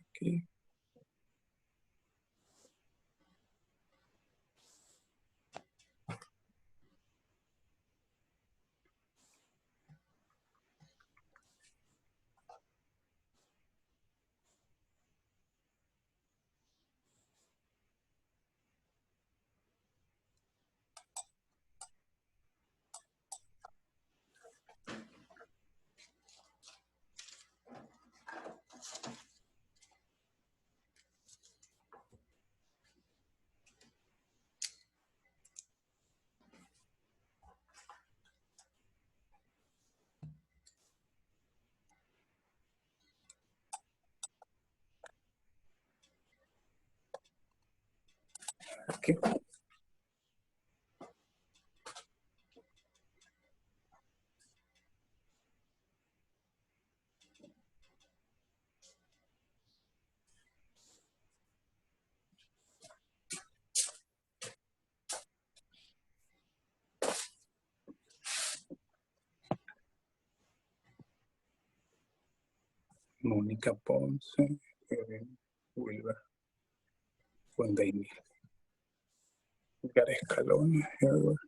Aquí. Aquí. Mónica Ponce, Wilber, Fuendaimil, Edgar Escalona, Herbert.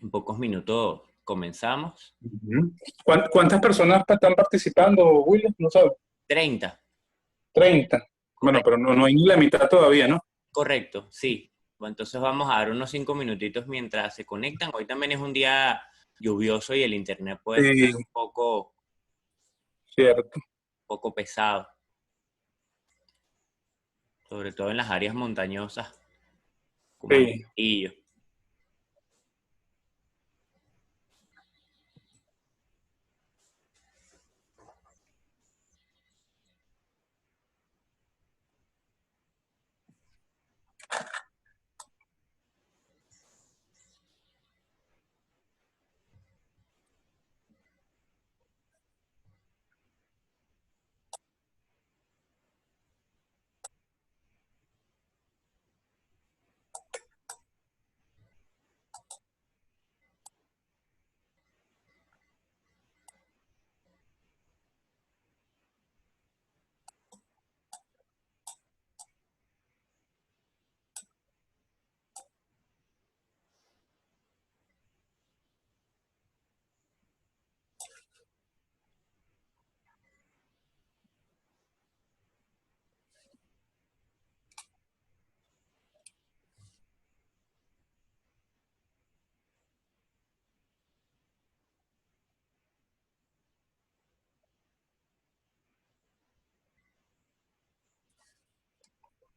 En pocos minutos comenzamos. ¿Cuántas personas están participando, William? No sabes. 30. 30. Bueno, pero no hay ni la mitad todavía, ¿no? Correcto, sí. Bueno, entonces vamos a dar unos 5 minutitos mientras se conectan. Hoy también es un día lluvioso y el internet puede estar Sí, un cierto. poco pesado, sobre todo en las áreas montañosas, como en Sí. Saltillo.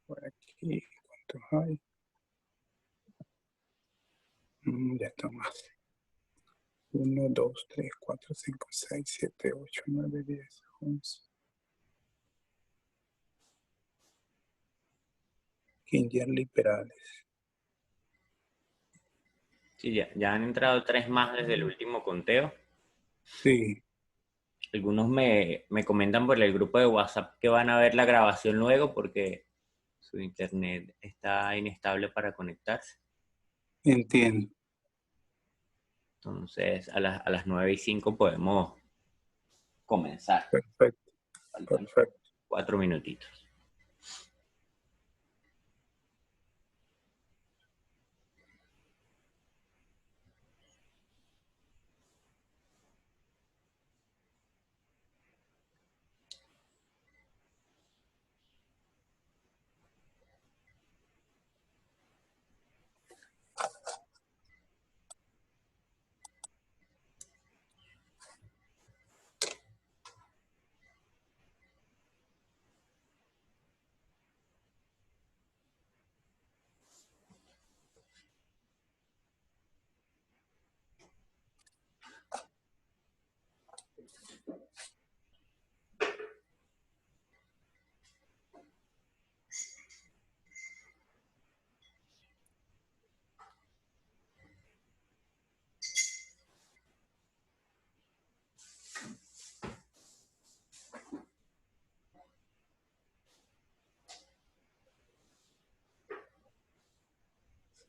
Por aquí, ¿cuántos hay? Ya está más. 1, 2, 3, 4, 5, 6, 7, 8, 9, 10, 11. Kingerly Perales. Sí, ya han entrado 3 más desde el último conteo. Sí, Algunos me comentan por el grupo de WhatsApp que van a ver la grabación luego porque su internet está inestable para conectarse. entiendo. Entonces, a las 9:05 podemos comenzar. Perfecto, Faltan perfecto. 4 minutitos.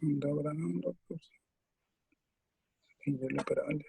Anda hablando, pues, liberales.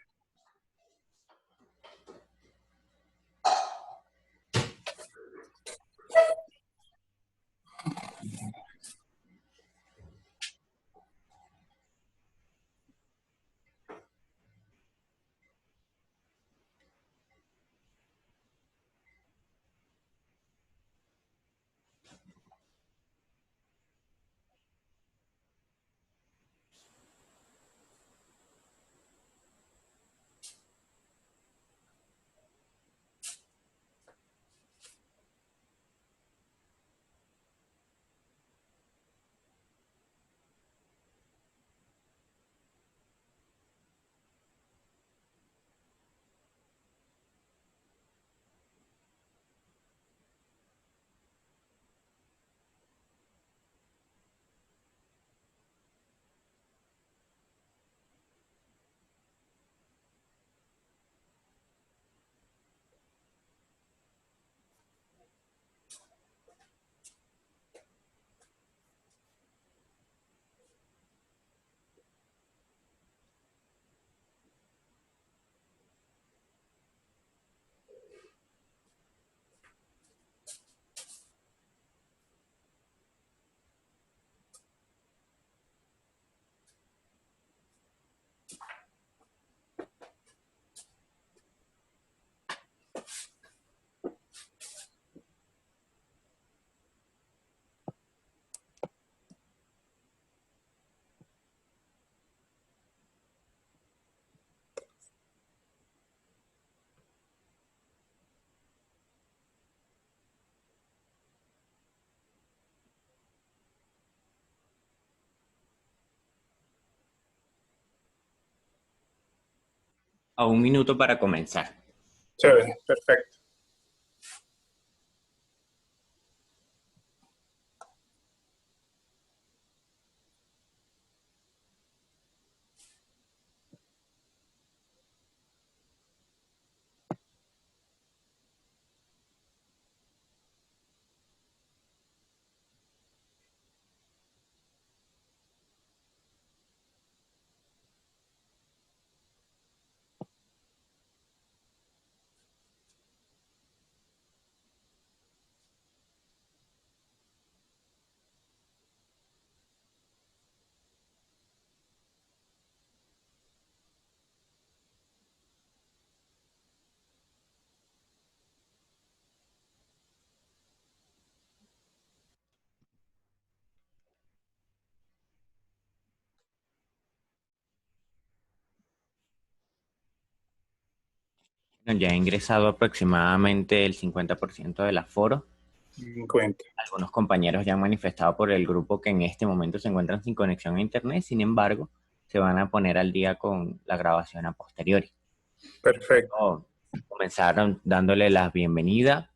A 1 minuto para comenzar. Chévere, perfecto. Bueno, ya ha ingresado aproximadamente el 50% del aforo. Cuenta. Algunos compañeros ya han manifestado por el grupo que en este momento se encuentran sin conexión a internet, sin embargo, se van a poner al día con la grabación a posteriori. Perfecto. Comenzaron dándole la bienvenida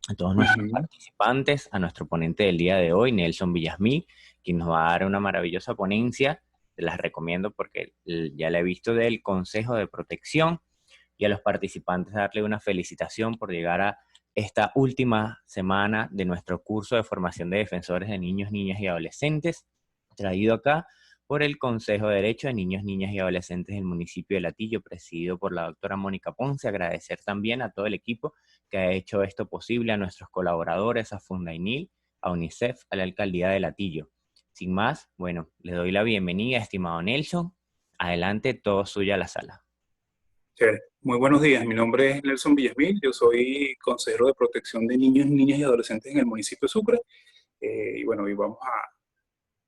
a todos nuestros participantes, a nuestro ponente del día de hoy, Nelson Villasmil, quien nos va a dar una maravillosa ponencia. Te las recomiendo porque ya la he visto, del Consejo de Protección, y a los participantes darle una felicitación por llegar a esta última semana de nuestro curso de formación de defensores de niños, niñas y adolescentes, traído acá por el Consejo de Derecho de Niños, Niñas y Adolescentes del municipio de Latillo, presidido por la doctora Mónica Ponce. Agradecer también a todo el equipo que ha hecho esto posible, a nuestros colaboradores, a Fundainil, a UNICEF, a la Alcaldía de Latillo. Sin más, bueno, le doy la bienvenida, estimado Nelson. Adelante, todo suyo a la sala. Chévere. Muy buenos días, mi nombre es Nelson Villasmil, yo soy consejero de protección de niños, niñas y adolescentes en el municipio de Sucre. Y bueno, hoy vamos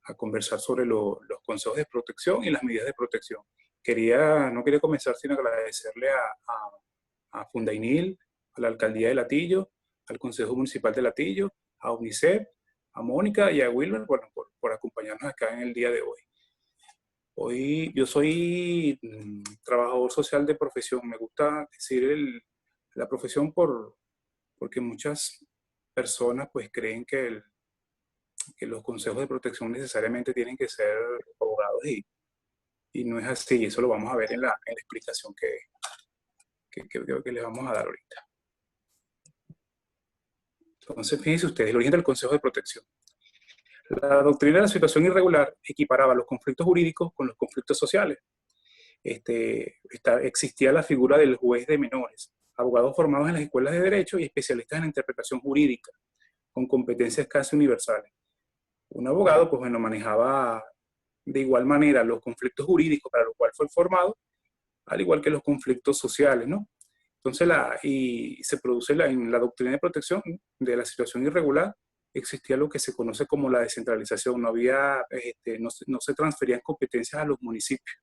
a conversar sobre los consejos de protección y las medidas de protección. No quería comenzar sin agradecerle a Fundainil, a la Alcaldía de Latillo, al Consejo Municipal de Latillo, a UNICEF, a Mónica y a Wilmer, bueno, por acompañarnos acá en el día de hoy. Hoy yo soy trabajador social de profesión. Me gusta decir la profesión porque muchas personas pues creen que los consejos de protección necesariamente tienen que ser abogados y no es así. Eso lo vamos a ver en la explicación que les vamos a dar ahorita. Entonces, fíjense ustedes, el origen del consejo de protección. La doctrina de la situación irregular equiparaba los conflictos jurídicos con los conflictos sociales. Existía la figura del juez de menores, abogados formados en las escuelas de derecho y especialistas en la interpretación jurídica, con competencias casi universales. Un abogado, pues bueno, manejaba de igual manera los conflictos jurídicos para los cuales fue formado, al igual que los conflictos sociales, ¿no? Entonces, se produce en la doctrina de protección de la situación irregular, existía lo que se conoce como la descentralización, no se transferían competencias a los municipios.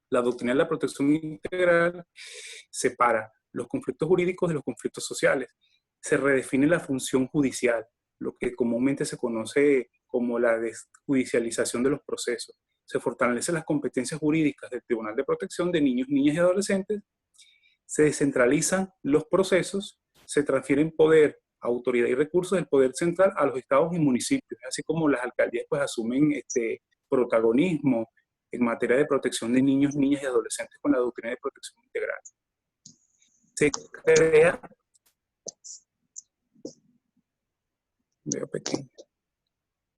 La doctrina de la protección integral separa los conflictos jurídicos de los conflictos sociales. Se redefine la función judicial, lo que comúnmente se conoce como la desjudicialización de los procesos. Se fortalecen las competencias jurídicas del Tribunal de Protección de Niños, Niñas y Adolescentes. Se descentralizan los procesos, se transfieren poder, autoridad y recursos del poder central a los estados y municipios, así como las alcaldías pues asumen protagonismo en materia de protección de niños, niñas y adolescentes con la doctrina de protección integral. Se crea... Veo pequeño.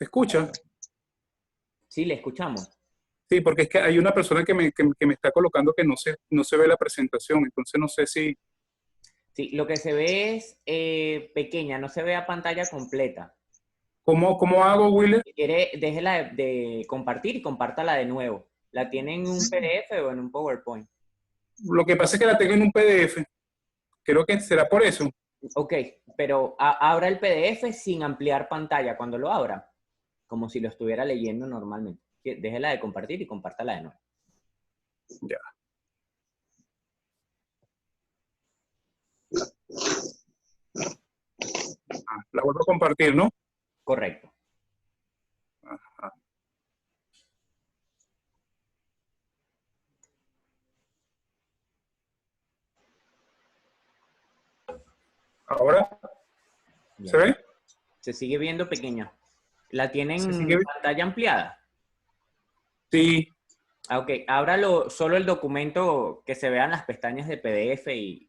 ¿Me escucha? Sí, le escuchamos. Sí, porque es que hay una persona que me está colocando que no se ve la presentación, entonces no sé si... Sí, lo que se ve es pequeña, no se ve a pantalla completa. ¿Cómo hago, Willer? Si quiere, déjela de compartir y compártala de nuevo. ¿La tiene en un PDF o en un PowerPoint? Lo que pasa es que la tengo en un PDF. Creo que será por eso. Ok, pero abra el PDF sin ampliar pantalla cuando lo abra, como si lo estuviera leyendo normalmente. Déjela de compartir y compártala de nuevo. Ya. La vuelvo a compartir, ¿no? Correcto. Ajá. Ahora, ¿se ve? Se sigue viendo pequeña. ¿La tienen pantalla ampliada? Sí. Ok, ábralo solo el documento, que se vean las pestañas de PDF y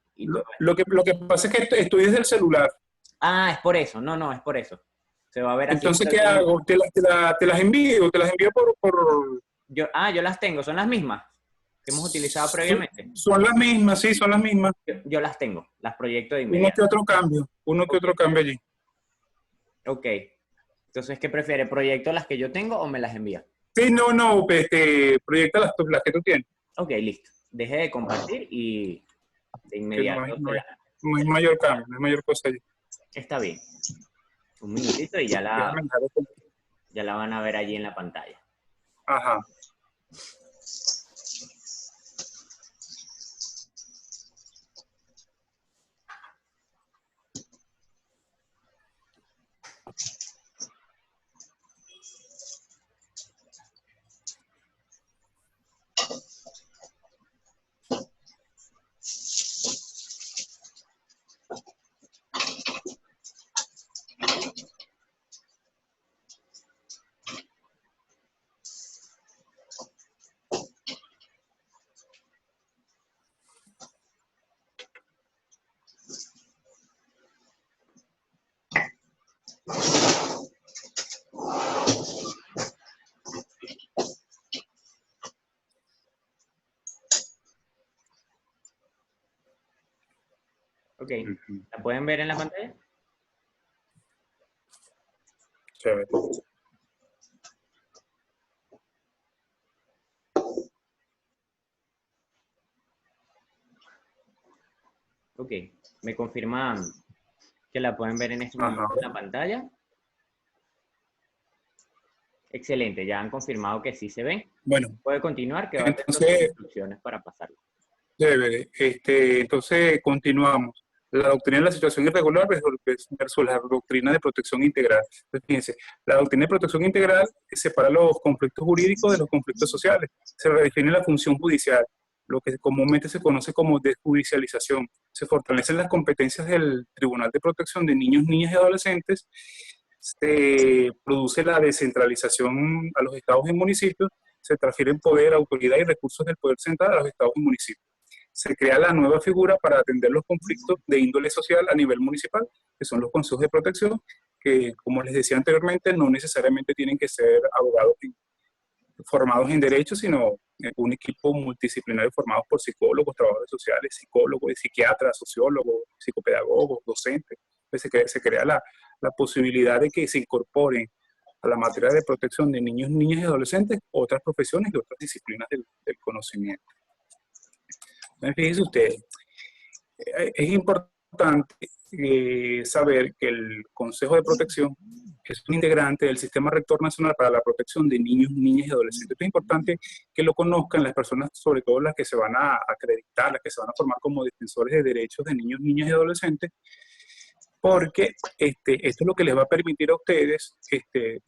lo que pasa es que estoy desde el celular. Ah, es por eso. No, es por eso. Se va a ver así. Entonces, ¿qué hago? ¿Te las envío? ¿Te las envío por...? Yo las tengo. ¿Son las mismas que hemos utilizado previamente? Son las mismas, sí, son las mismas. Yo las tengo. Las proyecto de inmediato. Uno que otro cambio allí. Ok. Entonces, ¿qué prefiere? ¿Proyecto las que yo tengo o me las envía? Sí, no, proyecta las que tú tienes. Ok, listo. Deje de compartir y de inmediato. No hay mayor cambio, no hay mayor cosa allí. Está bien. Un minutito y ya la van a ver allí en la pantalla. Ajá. Ok. ¿La pueden ver en la pantalla? Chévere. Ok. ¿Me confirman que la pueden ver en este momento en la pantalla? Excelente, ya han confirmado que sí se ven. Bueno, Puede continuar, que va a tener entonces, instrucciones para pasarlo. chévere. Entonces, continuamos. La doctrina de la situación irregular versus la doctrina de protección integral. Entonces, fíjense, la doctrina de protección integral separa los conflictos jurídicos de los conflictos sociales. Se redefine la función judicial, lo que comúnmente se conoce como desjudicialización. Se fortalecen las competencias del Tribunal de Protección de Niños, Niñas y Adolescentes. Se produce la descentralización a los estados y municipios. Se transfieren poder, autoridad y recursos del poder central a los estados y municipios. Se crea la nueva figura para atender los conflictos de índole social a nivel municipal, que son los consejos de protección, que, como les decía anteriormente, no necesariamente tienen que ser abogados formados en derecho, sino un equipo multidisciplinario formado por psicólogos, trabajadores sociales, psicólogos, psiquiatras, sociólogos, psicopedagogos, docentes. Entonces se crea la posibilidad de que se incorporen a la materia de protección de niños, niñas y adolescentes otras profesiones y otras disciplinas del conocimiento. Entonces, fíjense ustedes, es importante saber que el Consejo de Protección es un integrante del Sistema Rector Nacional para la Protección de Niños, Niñas y Adolescentes. Esto es importante que lo conozcan las personas, sobre todo las que se van a acreditar, las que se van a formar como defensores de derechos de niños, niñas y adolescentes, porque esto es lo que les va a permitir a ustedes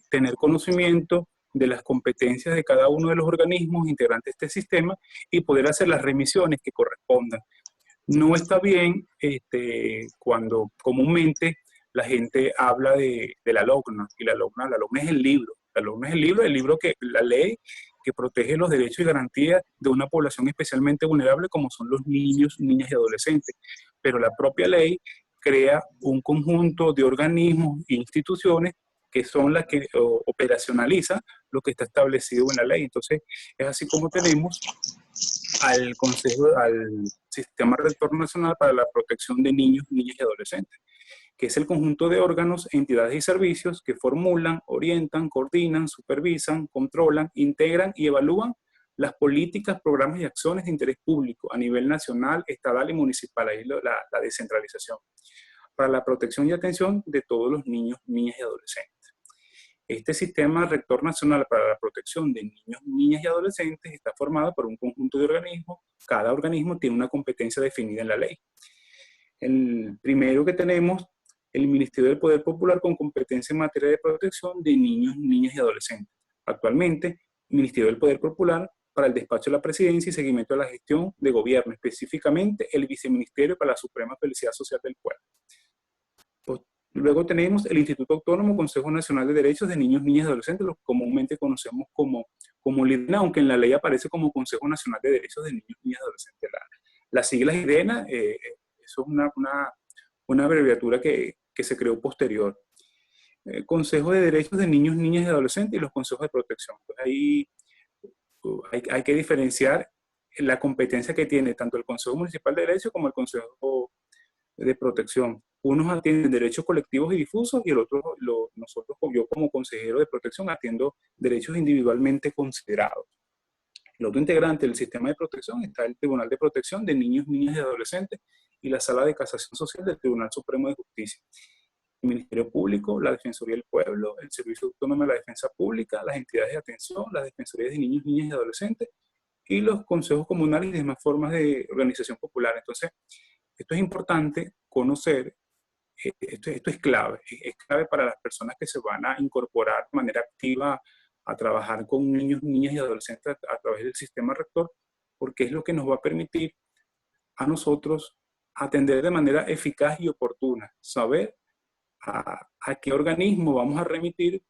tener conocimiento de las competencias de cada uno de los organismos integrantes de este sistema y poder hacer las remisiones que correspondan. No está bien cuando comúnmente la gente habla de la LOCNA, y la LOCNA es el libro. La LOCNA es el libro que, la ley que protege los derechos y garantías de una población especialmente vulnerable como son los niños, niñas y adolescentes. Pero la propia ley crea un conjunto de organismos e instituciones que son las que operacionalizan lo que está establecido en la ley. Entonces, es así como tenemos al Consejo, al Sistema Rector Nacional para la Protección de Niños, Niñas y Adolescentes, que es el conjunto de órganos, entidades y servicios que formulan, orientan, coordinan, supervisan, controlan, integran y evalúan las políticas, programas y acciones de interés público a nivel nacional, estatal y municipal, ahí la descentralización, para la protección y atención de todos los niños, niñas y adolescentes. Este Sistema Rector Nacional para la Protección de Niños, Niñas y Adolescentes está formado por un conjunto de organismos. Cada organismo tiene una competencia definida en la ley. El primero que tenemos, el Ministerio del Poder Popular con competencia en materia de protección de niños, niñas y adolescentes. Actualmente, el Ministerio del Poder Popular para el despacho de la presidencia y seguimiento de la gestión de gobierno, específicamente el Viceministerio para la Suprema Felicidad Social del Pueblo. Luego tenemos el Instituto Autónomo Consejo Nacional de Derechos de Niños, Niñas y Adolescentes, lo que comúnmente conocemos como LIDENA, aunque en la ley aparece como Consejo Nacional de Derechos de Niños, Niñas y Adolescentes. Las siglas LIDENA, eso es una abreviatura que se creó posterior. Consejo de Derechos de Niños, Niñas y Adolescentes y los consejos de protección. Pues ahí hay que diferenciar la competencia que tiene tanto el Consejo Municipal de Derechos como el Consejo de Protección. Unos atienden derechos colectivos y difusos y el otro, nosotros, yo como consejero de protección, atiendo derechos individualmente considerados. El otro integrante del sistema de protección está el Tribunal de Protección de Niños, Niñas y Adolescentes y la Sala de Casación Social del Tribunal Supremo de Justicia. El Ministerio Público, la Defensoría del Pueblo, el Servicio Autónomo de la Defensa Pública, las entidades de atención, las defensorías de niños, niñas y adolescentes y los consejos comunales y demás formas de organización popular. Entonces, esto es importante conocer, esto es clave para las personas que se van a incorporar de manera activa a trabajar con niños, niñas y adolescentes a través del sistema rector, porque es lo que nos va a permitir a nosotros atender de manera eficaz y oportuna, saber a qué organismo vamos a remitir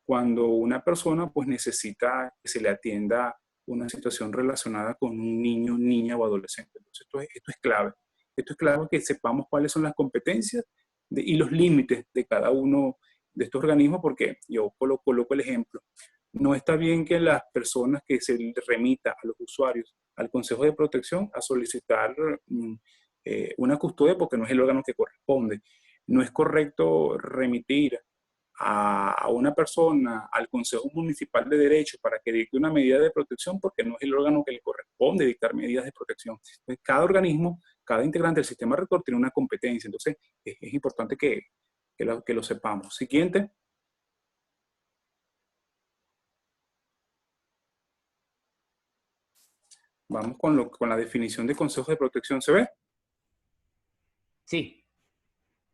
cuando una persona pues necesita que se le atienda una situación relacionada con un niño, niña o adolescente. Entonces esto es clave. Esto es clave que sepamos cuáles son las competencias y los límites de cada uno de estos organismos, porque yo coloco el ejemplo. No está bien que las personas que se remita a los usuarios al Consejo de Protección a solicitar una custodia porque no es el órgano que corresponde. No es correcto remitir a una persona al Consejo Municipal de Derecho para que dicte una medida de protección porque no es el órgano que le corresponde dictar medidas de protección. Entonces, cada organismo, cada integrante del sistema rector tiene una competencia. Entonces, es importante que lo sepamos. Siguiente. Vamos con la definición de consejos de protección, ¿se ve? Sí.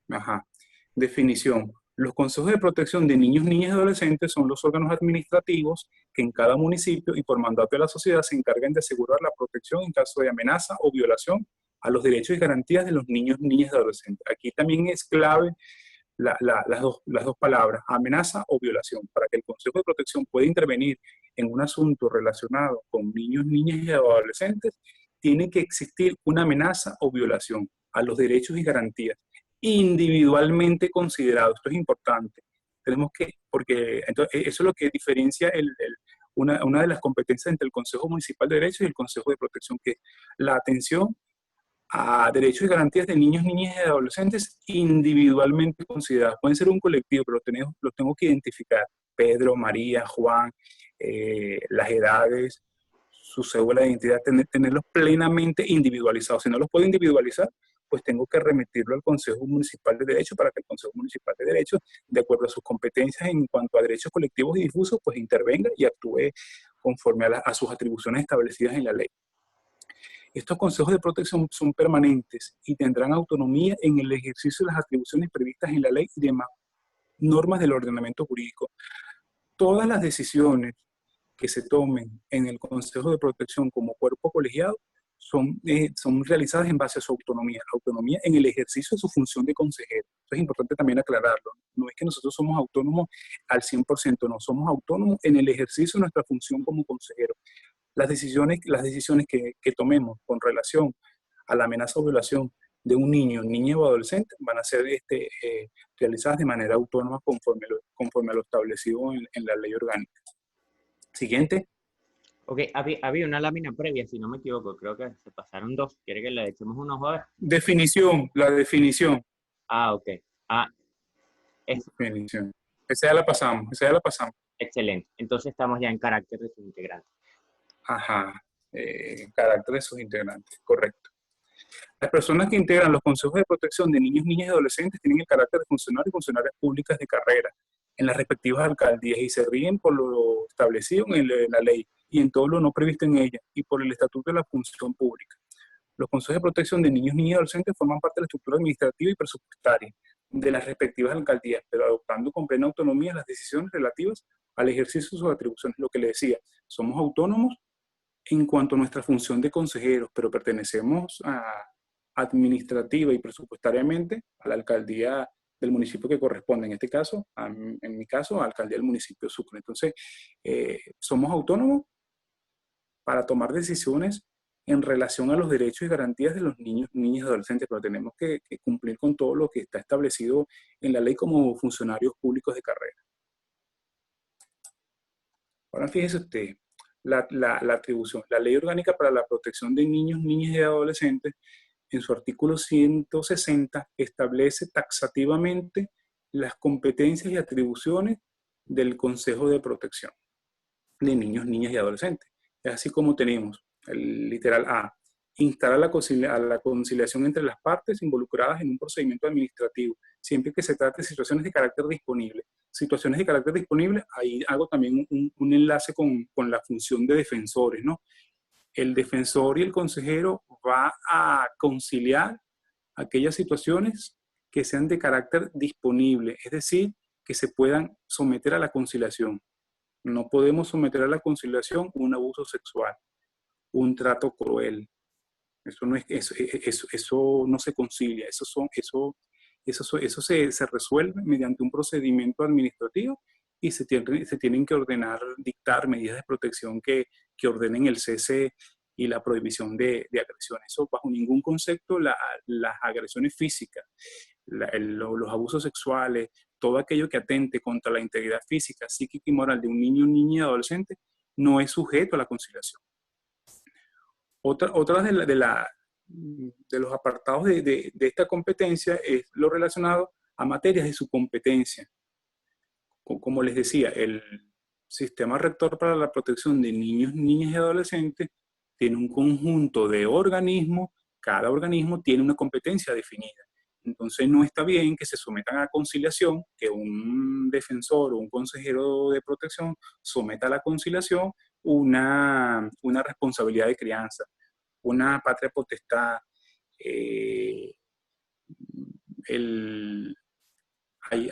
Ajá. Definición. Los consejos de protección de niños, niñas y adolescentes son los órganos administrativos que en cada municipio y por mandato de la sociedad se encargan de asegurar la protección en caso de amenaza o violación a los derechos y garantías de los niños, niñas y adolescentes. Aquí también es clave las dos palabras, amenaza o violación. Para que el Consejo de Protección pueda intervenir en un asunto relacionado con niños, niñas y adolescentes, tiene que existir una amenaza o violación a los derechos y garantías individualmente considerados. Esto es importante. Tenemos que, porque entonces, eso es lo que diferencia una de las competencias entre el Consejo Municipal de Derechos y el Consejo de Protección, que es la atención a derechos y garantías de niños, niñas y adolescentes individualmente considerados. Pueden ser un colectivo, pero los tengo que identificar. Pedro, María, Juan, las edades, su cédula de identidad, tenerlos plenamente individualizados. Si no los puedo individualizar, pues tengo que remitirlo al Consejo Municipal de Derecho para que el Consejo Municipal de Derecho, de acuerdo a sus competencias en cuanto a derechos colectivos y difusos, pues intervenga y actúe conforme a sus atribuciones establecidas en la ley. Estos consejos de protección son permanentes y tendrán autonomía en el ejercicio de las atribuciones previstas en la ley y demás normas del ordenamiento jurídico. Todas las decisiones que se tomen en el Consejo de Protección como cuerpo colegiado son realizadas en base a su autonomía en el ejercicio de su función de consejero. Eso es importante también aclararlo. No es que nosotros somos autónomos al 100%, no, somos autónomos en el ejercicio de nuestra función como consejero. Las decisiones que tomemos con relación a la amenaza o violación de un niño, niña o adolescente van a ser realizadas de manera autónoma conforme a lo establecido en la ley orgánica. Siguiente. Ok, había una lámina previa, si no me equivoco, creo que se pasaron dos. ¿Quiere que le echemos un ojo a ver? Definición, la definición. Ah, ok. Ah, es Definición. Esa ya la pasamos. excelente. Entonces estamos ya en carácter de sus integrantes. Ajá. Carácter de sus integrantes, correcto. Las personas que integran los consejos de protección de niños, niñas y adolescentes tienen el carácter de funcionarios y funcionarias públicas de carrera en las respectivas alcaldías y se rigen por lo establecido en la ley y en todo lo no previsto en ella y por el Estatuto de la Función Pública. Los consejos de protección de niños, niñas y adolescentes forman parte de la estructura administrativa y presupuestaria de las respectivas alcaldías, pero adoptando con plena autonomía las decisiones relativas al ejercicio de sus atribuciones. Lo que le decía, somos autónomos en cuanto a nuestra función de consejeros, pero pertenecemos administrativa y presupuestariamente a la alcaldía del municipio que corresponde, en este caso, en mi caso, a la alcaldía del municipio de Sucre. Entonces, somos autónomos para tomar decisiones en relación a los derechos y garantías de los niños, niñas y adolescentes, pero tenemos que cumplir con todo lo que está establecido en la ley como funcionarios públicos de carrera. Ahora fíjese usted, la atribución. La Ley Orgánica para la Protección de Niños, Niñas y Adolescentes, en su artículo 160, establece taxativamente las competencias y atribuciones del Consejo de Protección de Niños, Niñas y Adolescentes. Es así como tenemos el literal A, instar a la conciliación entre las partes involucradas en un procedimiento administrativo, siempre que se trate de situaciones de carácter disponible. Situaciones de carácter disponible, ahí hago también un enlace con la función de defensores, ¿no? El defensor y el consejero va a conciliar aquellas situaciones que sean de carácter disponible, es decir, que se puedan someter a la conciliación. No podemos someter a la conciliación un abuso sexual, un trato cruel. Eso no, eso no se concilia, eso se resuelve mediante un procedimiento administrativo y se tienen que dictar medidas de protección que ordenen el cese y la prohibición de agresiones. Eso bajo ningún concepto, las agresiones físicas, los abusos sexuales, todo aquello que atente contra la integridad física, psíquica y moral de un niño, niña y adolescente, no es sujeto a la conciliación. Otra de los apartados de esta competencia es lo relacionado a materias de su competencia. Como les decía, el Sistema Rector para la Protección de Niños, Niñas y Adolescentes tiene un conjunto de organismos, cada organismo tiene una competencia definida. Entonces no está bien que se sometan a conciliación, que un defensor o un consejero de protección someta a la conciliación una responsabilidad de crianza, una patria potestad, eh,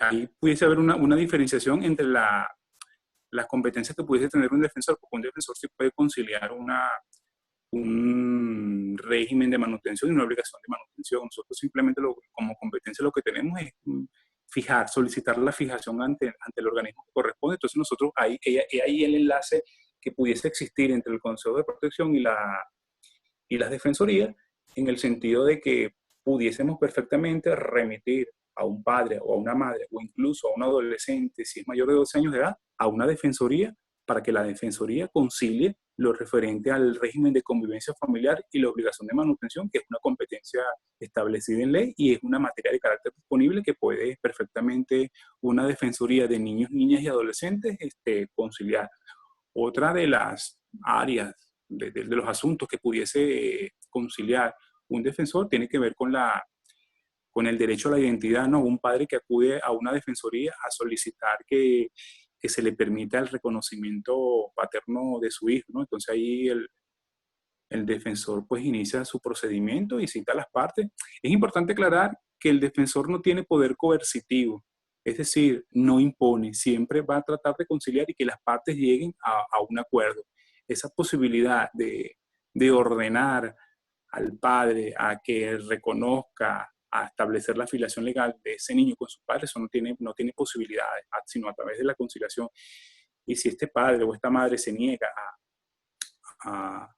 ahí pudiese haber una diferenciación entre las competencias que pudiese tener un defensor, porque un defensor sí puede conciliar un régimen de manutención y una obligación de manutención. Nosotros simplemente como competencia lo que tenemos es solicitar la fijación ante el organismo que corresponde. Entonces nosotros, ahí el enlace que pudiese existir entre el Consejo de Protección y las defensorías, en el sentido de que pudiésemos perfectamente remitir a un padre o a una madre o incluso a un adolescente, si es mayor de 12 años de edad, a una defensoría para que la defensoría concilie lo referente al régimen de convivencia familiar y la obligación de manutención, que es una competencia establecida en ley y es una materia de carácter disponible que puede perfectamente una defensoría de niños, niñas y adolescentes conciliar. Otra de las áreas de los asuntos que pudiese conciliar un defensor tiene que ver con el derecho a la identidad, ¿no? Un padre que acude a una defensoría a solicitar que se le permita el reconocimiento paterno de su hijo, ¿no? Entonces ahí el defensor pues inicia su procedimiento y cita a las partes. Es importante aclarar que el defensor no tiene poder coercitivo, es decir, no impone, siempre va a tratar de conciliar y que las partes lleguen a un acuerdo. Esa posibilidad de ordenar al padre a que reconozca, a establecer la filiación legal de ese niño con su padre, eso no tiene posibilidades, sino a través de la conciliación. Y si este padre o esta madre se niega a,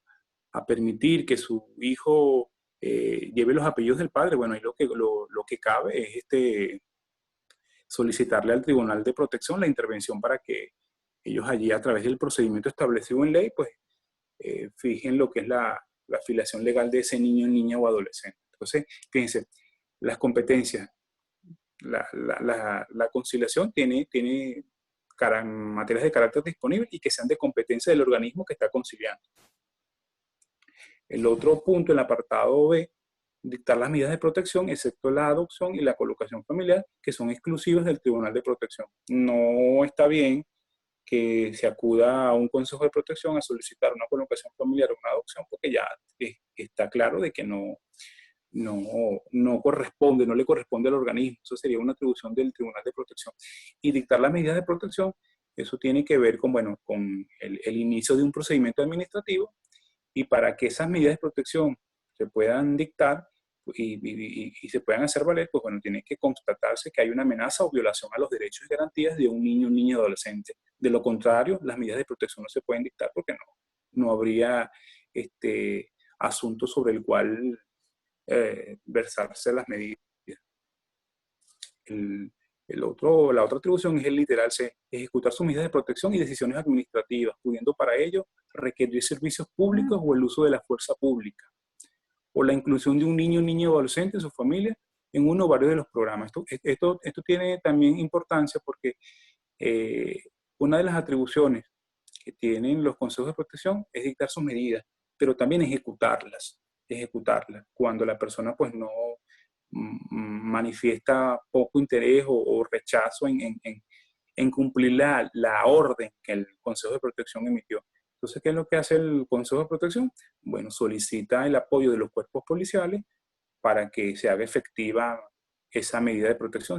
a permitir que su hijo lleve los apellidos del padre, bueno, ahí lo que cabe es solicitarle al Tribunal de Protección la intervención para que ellos allí, a través del procedimiento establecido en ley, pues fijen lo que es la afiliación legal de ese niño, niña o adolescente. Entonces, fíjense, las competencias, la conciliación tiene materias de carácter disponible y que sean de competencia del organismo que está conciliando. El otro punto, el apartado B, dictar las medidas de protección, excepto la adopción y la colocación familiar, que son exclusivas del Tribunal de Protección. No está bien que se acuda a un consejo de protección a solicitar una colocación familiar o una adopción, porque ya está claro de que no corresponde, no le corresponde al organismo. Eso sería una atribución del Tribunal de Protección. Y dictar las medidas de protección, eso tiene que ver con el inicio de un procedimiento administrativo, y para que esas medidas de protección se puedan dictar y se puedan hacer valer, pues bueno, tiene que constatarse que hay una amenaza o violación a los derechos y garantías de un niño, niña, adolescente. De lo contrario, las medidas de protección no se pueden dictar porque no habría asunto sobre el cual versarse las medidas. La otra atribución es el literal C, ejecutar sus medidas de protección y decisiones administrativas, pudiendo para ello requerir servicios públicos o el uso de la fuerza pública, o la inclusión de un niño, niña o adolescente en su familia en uno o varios de los programas. Esto tiene también importancia porque una de las atribuciones que tienen los consejos de protección es dictar sus medidas, pero también ejecutarlas. Cuando la persona pues no manifiesta poco interés o rechazo en cumplir la orden que el Consejo de Protección emitió. Entonces, ¿qué es lo que hace el Consejo de Protección? Bueno, solicita el apoyo de los cuerpos policiales para que se haga efectiva esa medida de protección,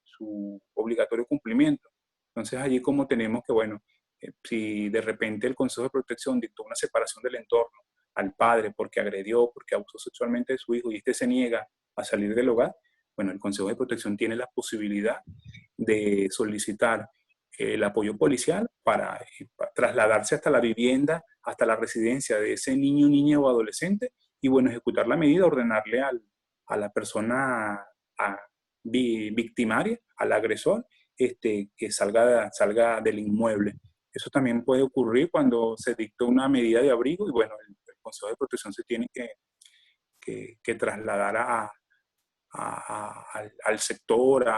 su obligatorio cumplimiento. Entonces, allí como tenemos que, bueno, si de repente el Consejo de Protección dictó una separación del entorno al padre porque agredió, porque abusó sexualmente de su hijo y este se niega a salir del hogar, bueno, el Consejo de Protección tiene la posibilidad de solicitar el apoyo policial para trasladarse hasta la vivienda, hasta la residencia de ese niño, niña o adolescente y, bueno, ejecutar la medida, ordenarle a la persona victimaria, al agresor, que salga del inmueble. Eso también puede ocurrir cuando se dicta una medida de abrigo y, bueno, el Consejo de Protección se tiene que trasladar al sector,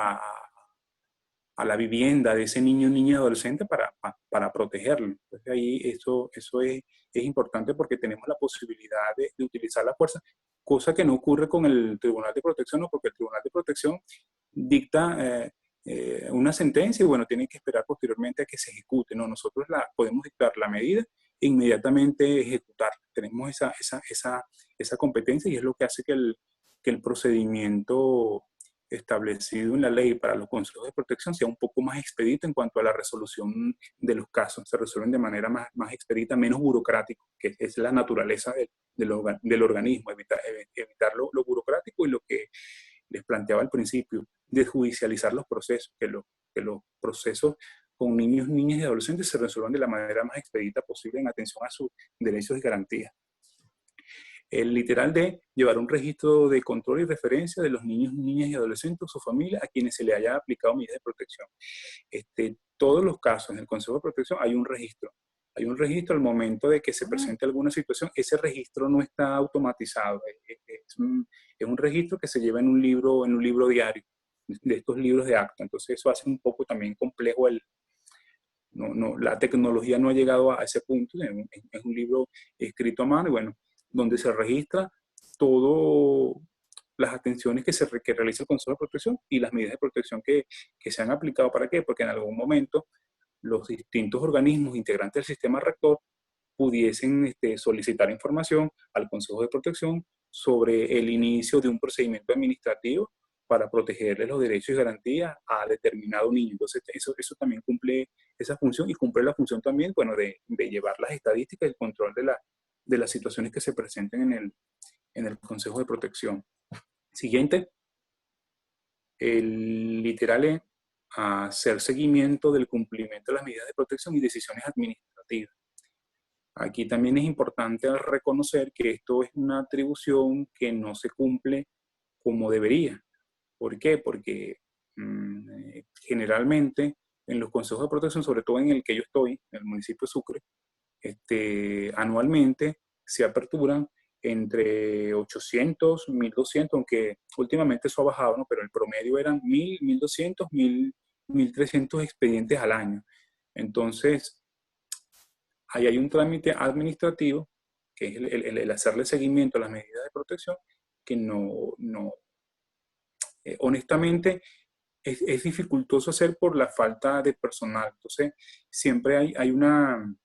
a la vivienda de ese niño, niña, adolescente para protegerlo. Entonces ahí eso es importante porque tenemos la posibilidad de utilizar la fuerza, cosa que no ocurre con el Tribunal de Protección, ¿no? Porque el Tribunal de Protección dicta una sentencia y, bueno, tiene que esperar posteriormente a que se ejecute, ¿no? Nosotros podemos dictar la medida inmediatamente ejecutar. Tenemos esa competencia y es lo que hace que el procedimiento establecido en la ley para los consejos de protección sea un poco más expedito en cuanto a la resolución de los casos. Se resuelven de manera más expedita, menos burocrático, que es la naturaleza del organismo, evitar lo burocrático y lo que les planteaba al principio, de judicializar los procesos, que los procesos con niños, niñas y adolescentes se resuelvan de la manera más expedita posible en atención a sus derechos y garantías. El literal de llevar un registro de control y referencia de los niños, niñas y adolescentes o su familia a quienes se le haya aplicado medidas de protección. Todos los casos en el Consejo de Protección hay un registro. Hay un registro al momento de que se presente alguna situación. Ese registro no está automatizado. Es un registro que se lleva en un libro diario, de estos libros de acta. Entonces eso hace un poco también complejo la tecnología no ha llegado a ese punto. Es un libro escrito a mano y bueno, donde se registra todas las atenciones que realiza el Consejo de Protección y las medidas de protección que se han aplicado. ¿Para qué? Porque en algún momento los distintos organismos integrantes del sistema rector pudiesen solicitar información al Consejo de Protección sobre el inicio de un procedimiento administrativo para protegerle los derechos y garantías a determinado niño. Entonces, eso también cumple esa función y cumple la función también, bueno, de llevar las estadísticas y el control de las situaciones que se presenten en el Consejo de Protección. Siguiente, el literal es hacer seguimiento del cumplimiento de las medidas de protección y decisiones administrativas. Aquí también es importante reconocer que esto es una atribución que no se cumple como debería. ¿Por qué? Porque generalmente en los consejos de protección, sobre todo en el que yo estoy, en el municipio de Sucre, anualmente se aperturan entre 800, 1200, aunque últimamente eso ha bajado, ¿no? Pero el promedio eran 1000, 1200, 1300 expedientes al año. Entonces, ahí hay un trámite administrativo, que es el hacerle seguimiento a las medidas de protección, que honestamente es dificultoso hacer por la falta de personal. Entonces, siempre hay una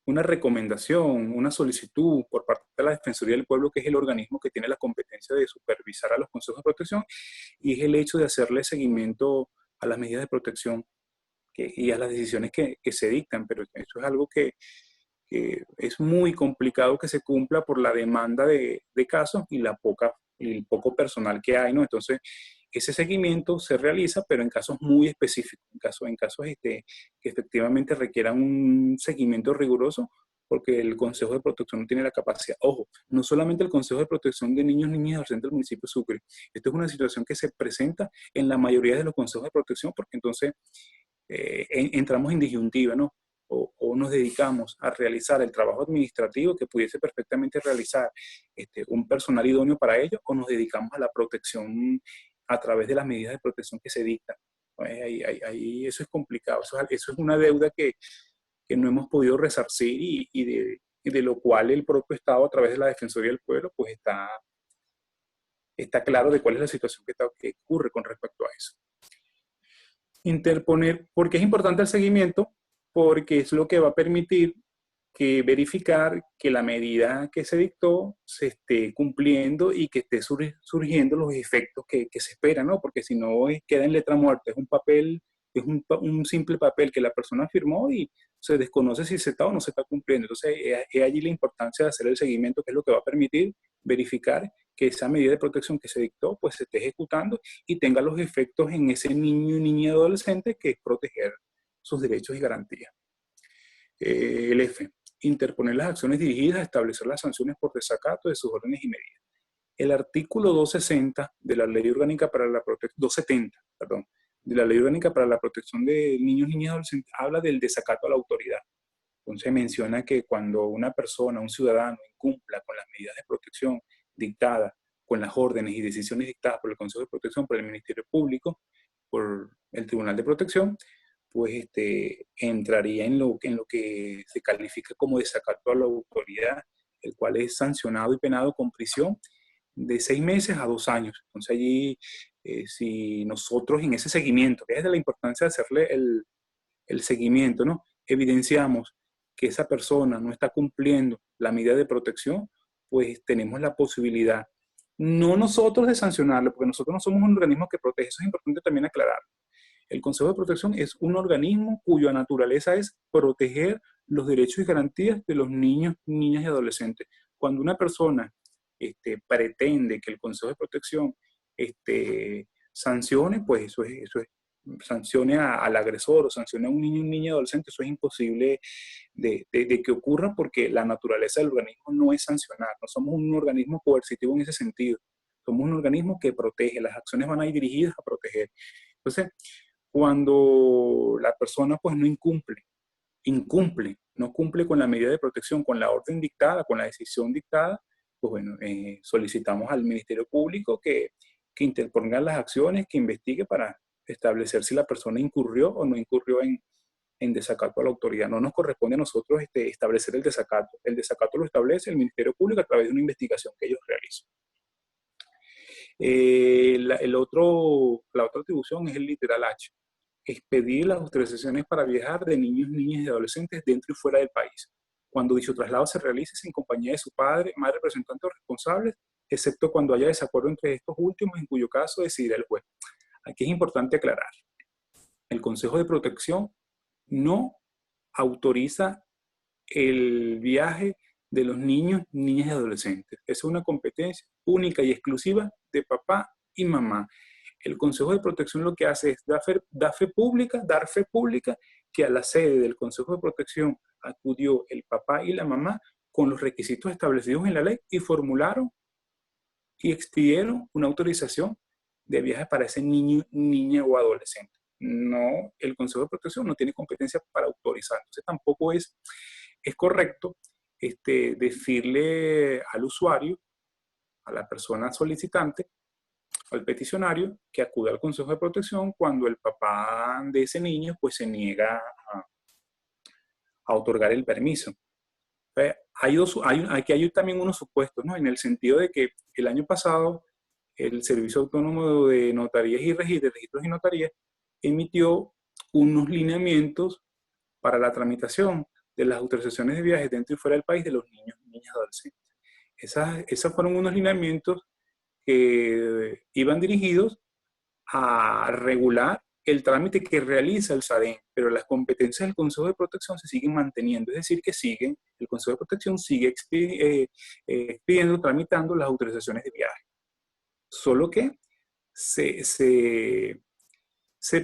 recomendación, una solicitud por parte de la Defensoría del Pueblo, que es el organismo que tiene la competencia de supervisar a los consejos de protección, y es el hecho de hacerle seguimiento a las medidas de protección y a las decisiones que se dictan, pero eso es algo que es muy complicado que se cumpla por la demanda de casos y el poco personal que hay, ¿no? Entonces, ese seguimiento se realiza, pero en casos muy específicos, en casos que efectivamente requieran un seguimiento riguroso, porque el Consejo de Protección no tiene la capacidad. Ojo, no solamente el Consejo de Protección de Niños, Niñas y Adolescentes del municipio de Sucre. Esto es una situación que se presenta en la mayoría de los consejos de protección, porque entonces entramos en disyuntiva, ¿no? O nos dedicamos a realizar el trabajo administrativo que pudiese perfectamente realizar un personal idóneo para ello, o nos dedicamos a la protección a través de las medidas de protección que se dictan. Ahí eso es complicado, eso es una deuda que no hemos podido resarcir y de lo cual el propio Estado, a través de la Defensoría del Pueblo, pues está claro de cuál es la situación que ocurre con respecto a eso. Interponer, porque es importante el seguimiento, porque es lo que va a permitir verificar que la medida que se dictó se esté cumpliendo y que esté surgiendo los efectos que se esperan, ¿no? Porque si no queda en letra muerta, es un papel, es un simple papel que la persona firmó y se desconoce si se está o no se está cumpliendo. Entonces es allí la importancia de hacer el seguimiento, que es lo que va a permitir verificar que esa medida de protección que se dictó pues se esté ejecutando y tenga los efectos en ese niño, niña y adolescente, que es proteger sus derechos y garantías. El F, interponer las acciones dirigidas a establecer las sanciones por desacato de sus órdenes y medidas. El artículo 260 de la Ley Orgánica para la Protección, 270, perdón, de la Ley Orgánica para la Protección de Niños, Niñas y Adolescentes habla del desacato a la autoridad. Entonces menciona que cuando una persona, un ciudadano, incumpla con las medidas de protección dictadas, con las órdenes y decisiones dictadas por el Consejo de Protección, por el Ministerio Público, por el Tribunal de Protección, pues entraría en lo que se califica como desacato a la autoridad, el cual es sancionado y penado con prisión de 6 meses a 2 años. Entonces allí, si nosotros en ese seguimiento, que es de la importancia de hacerle el seguimiento, ¿no? Evidenciamos que esa persona no está cumpliendo la medida de protección, pues tenemos la posibilidad, no nosotros de sancionarlo, porque nosotros no somos un organismo que protege, eso es importante también aclarar. El Consejo de Protección es un organismo cuya naturaleza es proteger los derechos y garantías de los niños, niñas y adolescentes. Cuando una persona pretende que el Consejo de Protección sancione, pues eso es sancione al agresor o sancione a un niño, un niña, adolescente, eso es imposible de que ocurra porque la naturaleza del organismo no es sancionar, no somos un organismo coercitivo en ese sentido, somos un organismo que protege, las acciones van a ir dirigidas a proteger. Entonces, cuando la persona pues no no cumple con la medida de protección, con la orden dictada, con la decisión dictada, pues bueno, solicitamos al Ministerio Público que interponga las acciones, que investigue para establecer si la persona incurrió o no incurrió en desacato a la autoridad. No nos corresponde a nosotros establecer el desacato. El desacato lo establece el Ministerio Público a través de una investigación que ellos realizan. La otra atribución es el literal H. Expedir las autorizaciones para viajar de niños, niñas y adolescentes dentro y fuera del país, cuando dicho traslado se realice en compañía de su padre, madre, representante o responsables, excepto cuando haya desacuerdo entre estos últimos, en cuyo caso decidirá el juez. Aquí es importante aclarar, el Consejo de Protección no autoriza el viaje de los niños, niñas y adolescentes. Es una competencia única y exclusiva de papá y mamá. El Consejo de Protección lo que hace es dar fe pública que a la sede del Consejo de Protección acudió el papá y la mamá con los requisitos establecidos en la ley y formularon y expidieron una autorización de viaje para ese niño, niña o adolescente. No, el Consejo de Protección no tiene competencia para autorizar. Entonces tampoco es correcto decirle al usuario, a la persona solicitante, al peticionario, que acude al Consejo de Protección cuando el papá de ese niño pues se niega a otorgar el permiso. Aquí hay también unos supuestos, ¿no? En el sentido de que el año pasado el Servicio Autónomo de Notarías y Registros y Notarías emitió unos lineamientos para la tramitación de las autorizaciones de viajes dentro y fuera del país de los niños, niñas y adolescentes. Esos fueron unos lineamientos que iban dirigidos a regular el trámite que realiza el SADEN, pero las competencias del Consejo de Protección se siguen manteniendo, es decir, que el Consejo de Protección sigue expidiendo, tramitando las autorizaciones de viaje. Solo que se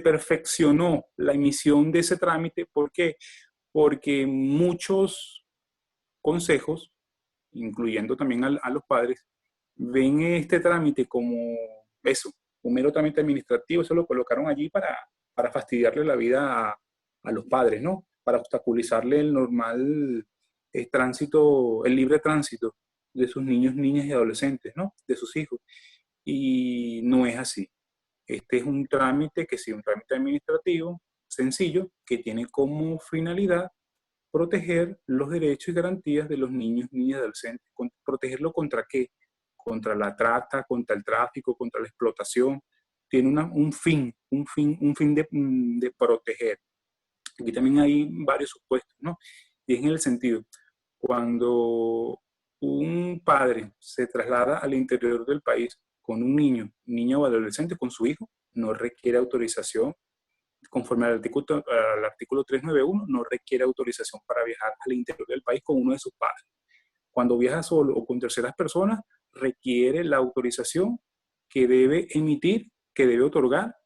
perfeccionó la emisión de ese trámite. ¿Por qué? Porque muchos consejos, incluyendo también a los padres, ven este trámite como eso, un mero trámite administrativo. Eso lo colocaron allí para fastidiarle la vida a los padres, ¿no? Para obstaculizarle el normal tránsito, el libre tránsito de sus niños, niñas y adolescentes, ¿no? De sus hijos. Y no es así. Este es un trámite que sí, un trámite administrativo sencillo que tiene como finalidad proteger los derechos y garantías de los niños, niñas y adolescentes. ¿Protegerlo contra qué? Contra la trata, contra el tráfico, contra la explotación. Tiene un fin de proteger. Aquí también hay varios supuestos, ¿no? Y es en el sentido, cuando un padre se traslada al interior del país con un niño, niña o adolescente, con su hijo, no requiere autorización. Conforme al artículo 391, no requiere autorización para viajar al interior del país con uno de sus padres. Cuando viaja solo o con terceras personas, requiere la autorización que debe emitir, que debe otorgar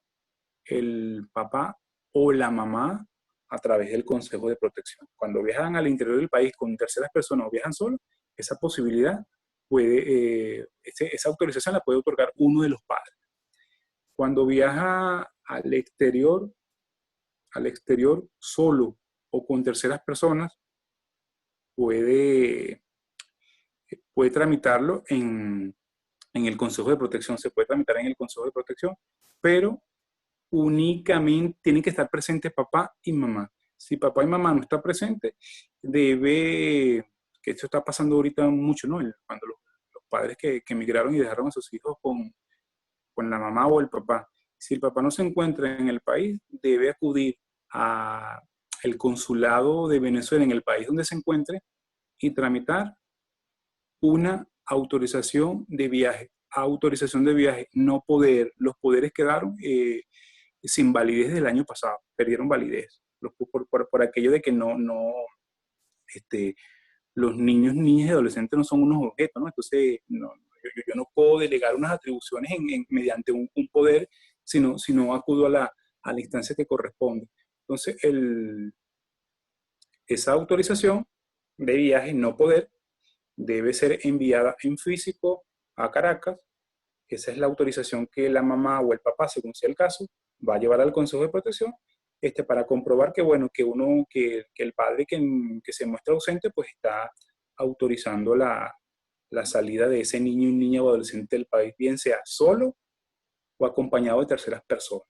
el papá o la mamá a través del Consejo de Protección. Cuando viajan al interior del país con terceras personas o viajan solos, esa posibilidad esa autorización la puede otorgar uno de los padres. Cuando viaja al exterior solo o con terceras personas, puede tramitarlo en el Consejo de Protección. Se puede tramitar en el Consejo de Protección, pero únicamente tienen que estar presentes papá y mamá. Si papá y mamá no están presentes, que esto está pasando ahorita mucho, ¿no? Cuando los padres que emigraron y dejaron a sus hijos con la mamá o el papá. Si el papá no se encuentra en el país, debe acudir a el consulado de Venezuela en el país donde se encuentre y tramitar una autorización de viaje. Autorización de viaje, no poder, los poderes quedaron sin validez del año pasado, perdieron validez, por aquello de que este, los niños, niñas y adolescentes no son unos objetos, ¿no? Entonces, yo no puedo delegar unas atribuciones mediante un poder, sino acudo a la instancia que corresponde. Entonces, esa autorización de viaje, no poder, debe ser enviada en físico a Caracas. Esa es la autorización que la mamá o el papá, según sea el caso, va a llevar al Consejo de Protección para comprobar que, bueno, que el padre que se muestra ausente, pues está autorizando la salida de ese niño, niña o adolescente del país, bien sea solo o acompañado de terceras personas.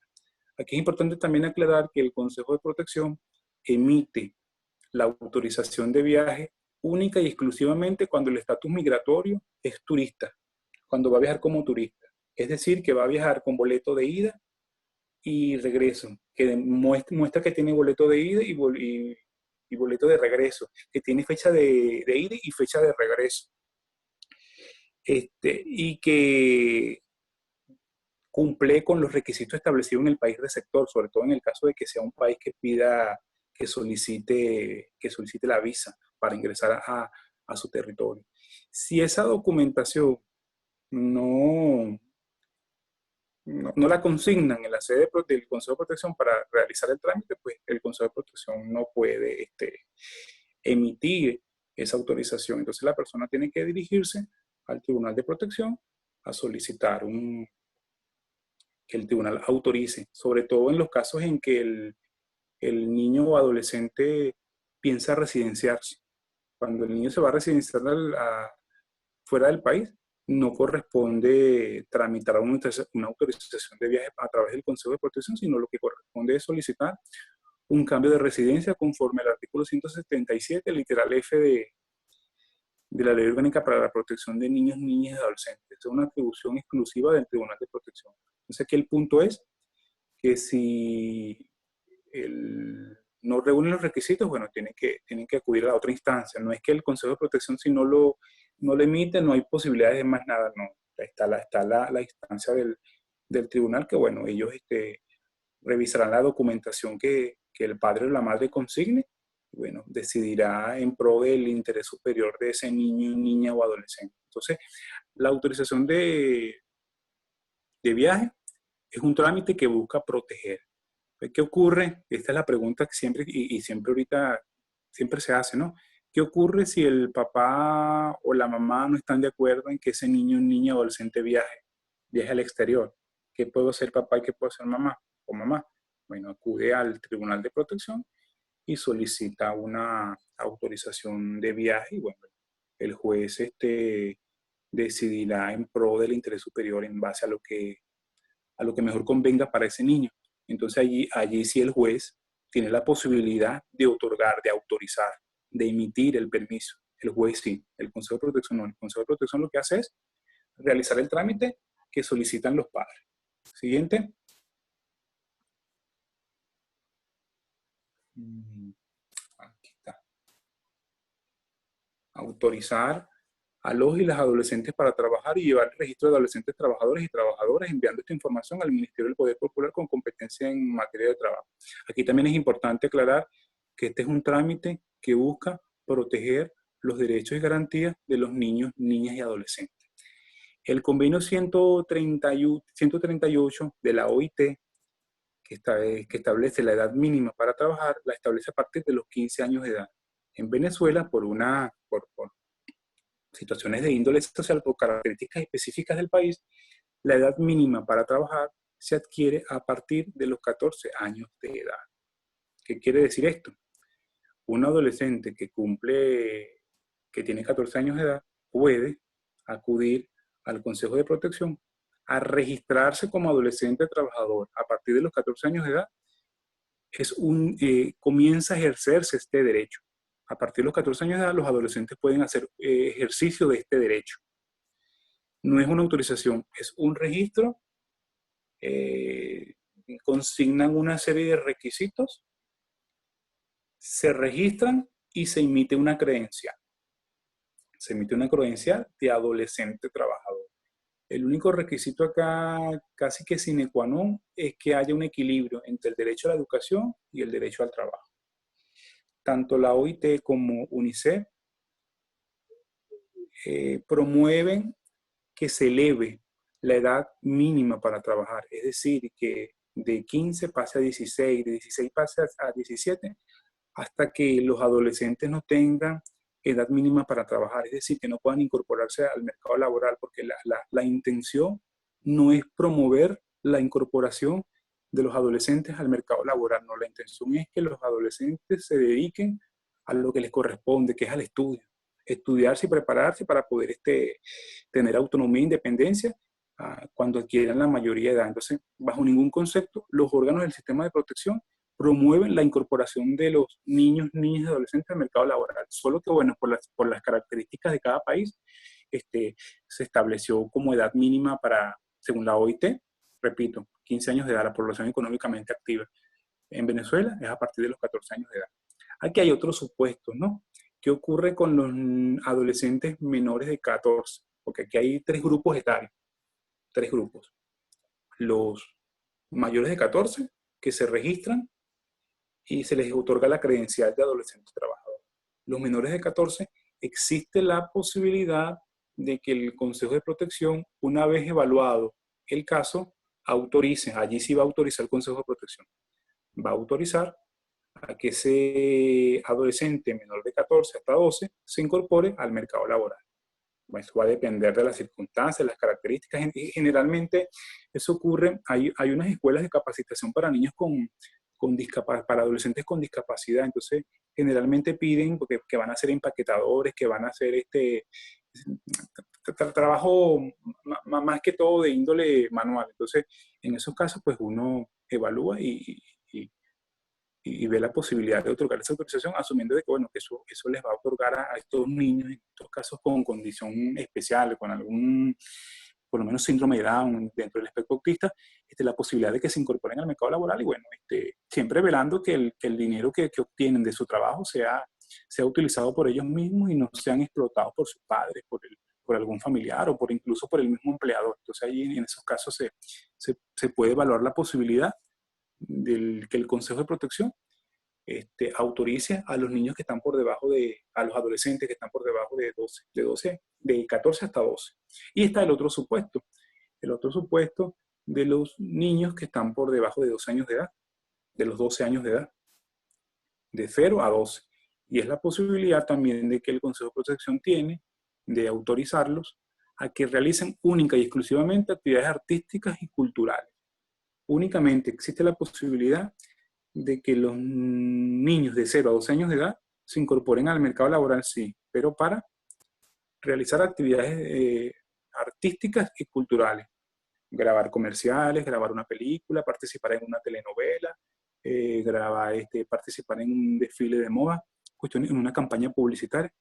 Aquí es importante también aclarar que el Consejo de Protección emite la autorización de viaje única y exclusivamente cuando el estatus migratorio es turista, cuando va a viajar como turista. Es decir, que va a viajar con boleto de ida y regreso, que muestra que tiene boleto de ida y boleto de regreso, que tiene fecha de ida y fecha de regreso. Y que cumple con los requisitos establecidos en el país receptor, sobre todo en el caso de que sea un país que pida, que solicite la visa para ingresar a su territorio. Si esa documentación no, no la consignan en la sede del Consejo de Protección para realizar el trámite, pues el Consejo de Protección no puede emitir esa autorización. Entonces la persona tiene que dirigirse al Tribunal de Protección a solicitar que el tribunal autorice, sobre todo en los casos en que el niño o adolescente piensa residenciarse. Cuando el niño se va a residenciar fuera del país, no corresponde tramitar una autorización de viaje a través del Consejo de Protección, sino lo que corresponde es solicitar un cambio de residencia conforme al artículo 177, literal F de la Ley Orgánica para la Protección de Niños, Niñas y Adolescentes. Es una atribución exclusiva del Tribunal de Protección. Entonces aquí el punto es que si no reúne los requisitos, bueno, tienen que acudir a la otra instancia. No es que el Consejo de Protección, si no lo emite, no hay posibilidades de más nada, no. Está la instancia del tribunal que, bueno, ellos revisarán la documentación que el padre o la madre consigne y, bueno, decidirá en pro del interés superior de ese niño, niña o adolescente. Entonces, la autorización de viaje es un trámite que busca proteger. ¿Qué ocurre? Esta es la pregunta que siempre, y siempre ahorita, siempre se hace, ¿no? ¿Qué ocurre si el papá o la mamá no están de acuerdo en que ese niño, niña o adolescente viaje al exterior? ¿Qué puedo hacer papá y qué puedo hacer mamá o mamá? Bueno, acude al Tribunal de Protección y solicita una autorización de viaje y, bueno, el juez decidirá en pro del interés superior en base a lo que mejor convenga para ese niño. Entonces allí sí el juez tiene la posibilidad de otorgar, de autorizar, de emitir el permiso. El juez sí, el Consejo de Protección no. El Consejo de Protección lo que hace es realizar el trámite que solicitan los padres. Siguiente. Aquí está. Autorizar a los y las adolescentes para trabajar y llevar el registro de adolescentes trabajadores y trabajadoras, enviando esta información al Ministerio del Poder Popular con competencia en materia de trabajo. Aquí también es importante aclarar que este es un trámite que busca proteger los derechos y garantías de los niños, niñas y adolescentes. El convenio 138 de la OIT, que establece la edad mínima para trabajar, la establece a partir de los 15 años de edad. En Venezuela, por situaciones de índole social o características específicas del país, la edad mínima para trabajar se adquiere a partir de los 14 años de edad. ¿Qué quiere decir esto? Un adolescente que tiene 14 años de edad, puede acudir al Consejo de Protección a registrarse como adolescente trabajador a partir de los 14 años de edad. Comienza a ejercerse este derecho. A partir de los 14 años de edad, los adolescentes pueden hacer ejercicio de este derecho. No es una autorización, es un registro. Consignan una serie de requisitos se registran y se emite una credencial. Se emite una credencial de adolescente trabajador. El único requisito acá, casi que sine qua non, es que haya un equilibrio entre el derecho a la educación y el derecho al trabajo. Tanto la OIT como UNICEF promueven que se eleve la edad mínima para trabajar, es decir, que de 15 pase a 16, de 16 pase a 17, hasta que los adolescentes no tengan edad mínima para trabajar, es decir, que no puedan incorporarse al mercado laboral, porque la intención no es promover la incorporación de los adolescentes al mercado laboral, no, la intención es que los adolescentes se dediquen a lo que les corresponde, que es al estudio, estudiarse y prepararse para poder tener autonomía e independencia cuando adquieran la mayoría de edad. Entonces, bajo ningún concepto, los órganos del sistema de protección promueven la incorporación de los niños, niñas y adolescentes al mercado laboral. Solo que, bueno, por las características de cada país, se estableció como edad mínima para, según la OIT, repito, 15 años de edad, la población económicamente activa. En Venezuela es a partir de los 14 años de edad. Aquí hay otros supuestos, ¿no? ¿Qué ocurre con los adolescentes menores de 14? Porque aquí hay tres grupos etarios, tres grupos. Los mayores de 14 que se registran y se les otorga la credencial de adolescente trabajador. Los menores de 14, existe la posibilidad de que el Consejo de Protección, una vez evaluado el caso, autorice, allí sí va a autorizar el Consejo de Protección, va a autorizar a que ese adolescente menor de 14 hasta 12 se incorpore al mercado laboral. Eso va a depender de las circunstancias, las características. Generalmente eso ocurre, hay unas escuelas de capacitación para niños para adolescentes con discapacidad, entonces generalmente piden porque, que van a ser empaquetadores, que van a hacer trabajo más que todo de índole manual. Entonces, en esos casos, pues uno evalúa y ve la posibilidad de otorgar esa autorización, asumiendo de que, bueno, que eso les va a otorgar a estos niños, en estos casos con condición especial, con algún, por lo menos síndrome de Down dentro del espectro autista, la posibilidad de que se incorporen al mercado laboral y, bueno, siempre velando que el dinero que obtienen de su trabajo sea utilizado por ellos mismos y no sean explotados por sus padres, por algún familiar o incluso por el mismo empleador. Entonces ahí en esos casos se puede evaluar la posibilidad que el Consejo de Protección autorice a los niños que están por debajo a los adolescentes que están por debajo de 14 hasta 12. Y está el otro supuesto de los niños que están por debajo de 12 años de edad, de los 12 años de edad, de 0 a 12. Y es la posibilidad también de que el Consejo de Protección tiene de autorizarlos a que realicen única y exclusivamente actividades artísticas y culturales. Únicamente existe la posibilidad de que los niños de 0 a 12 años de edad se incorporen al mercado laboral, sí, pero para realizar actividades artísticas y culturales. Grabar comerciales, grabar una película, participar en una telenovela, participar en un desfile de moda, en una campaña publicitaria.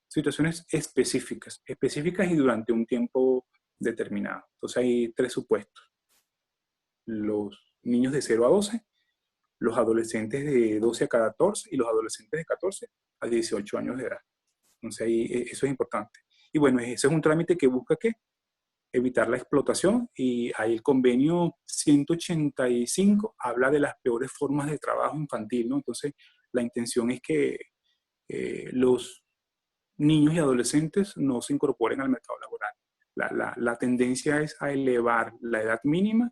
Situaciones específicas y durante un tiempo determinado. Entonces hay tres supuestos. Los niños de 0 a 12, los adolescentes de 12 a 14 y los adolescentes de 14 a 18 años de edad. Entonces ahí eso es importante. Y bueno, ese es un trámite que busca ¿qué? Evitar la explotación, y ahí el convenio 185 habla de las peores formas de trabajo infantil, ¿no? Entonces la intención es que los niños y adolescentes no se incorporen al mercado laboral. La tendencia es a elevar la edad mínima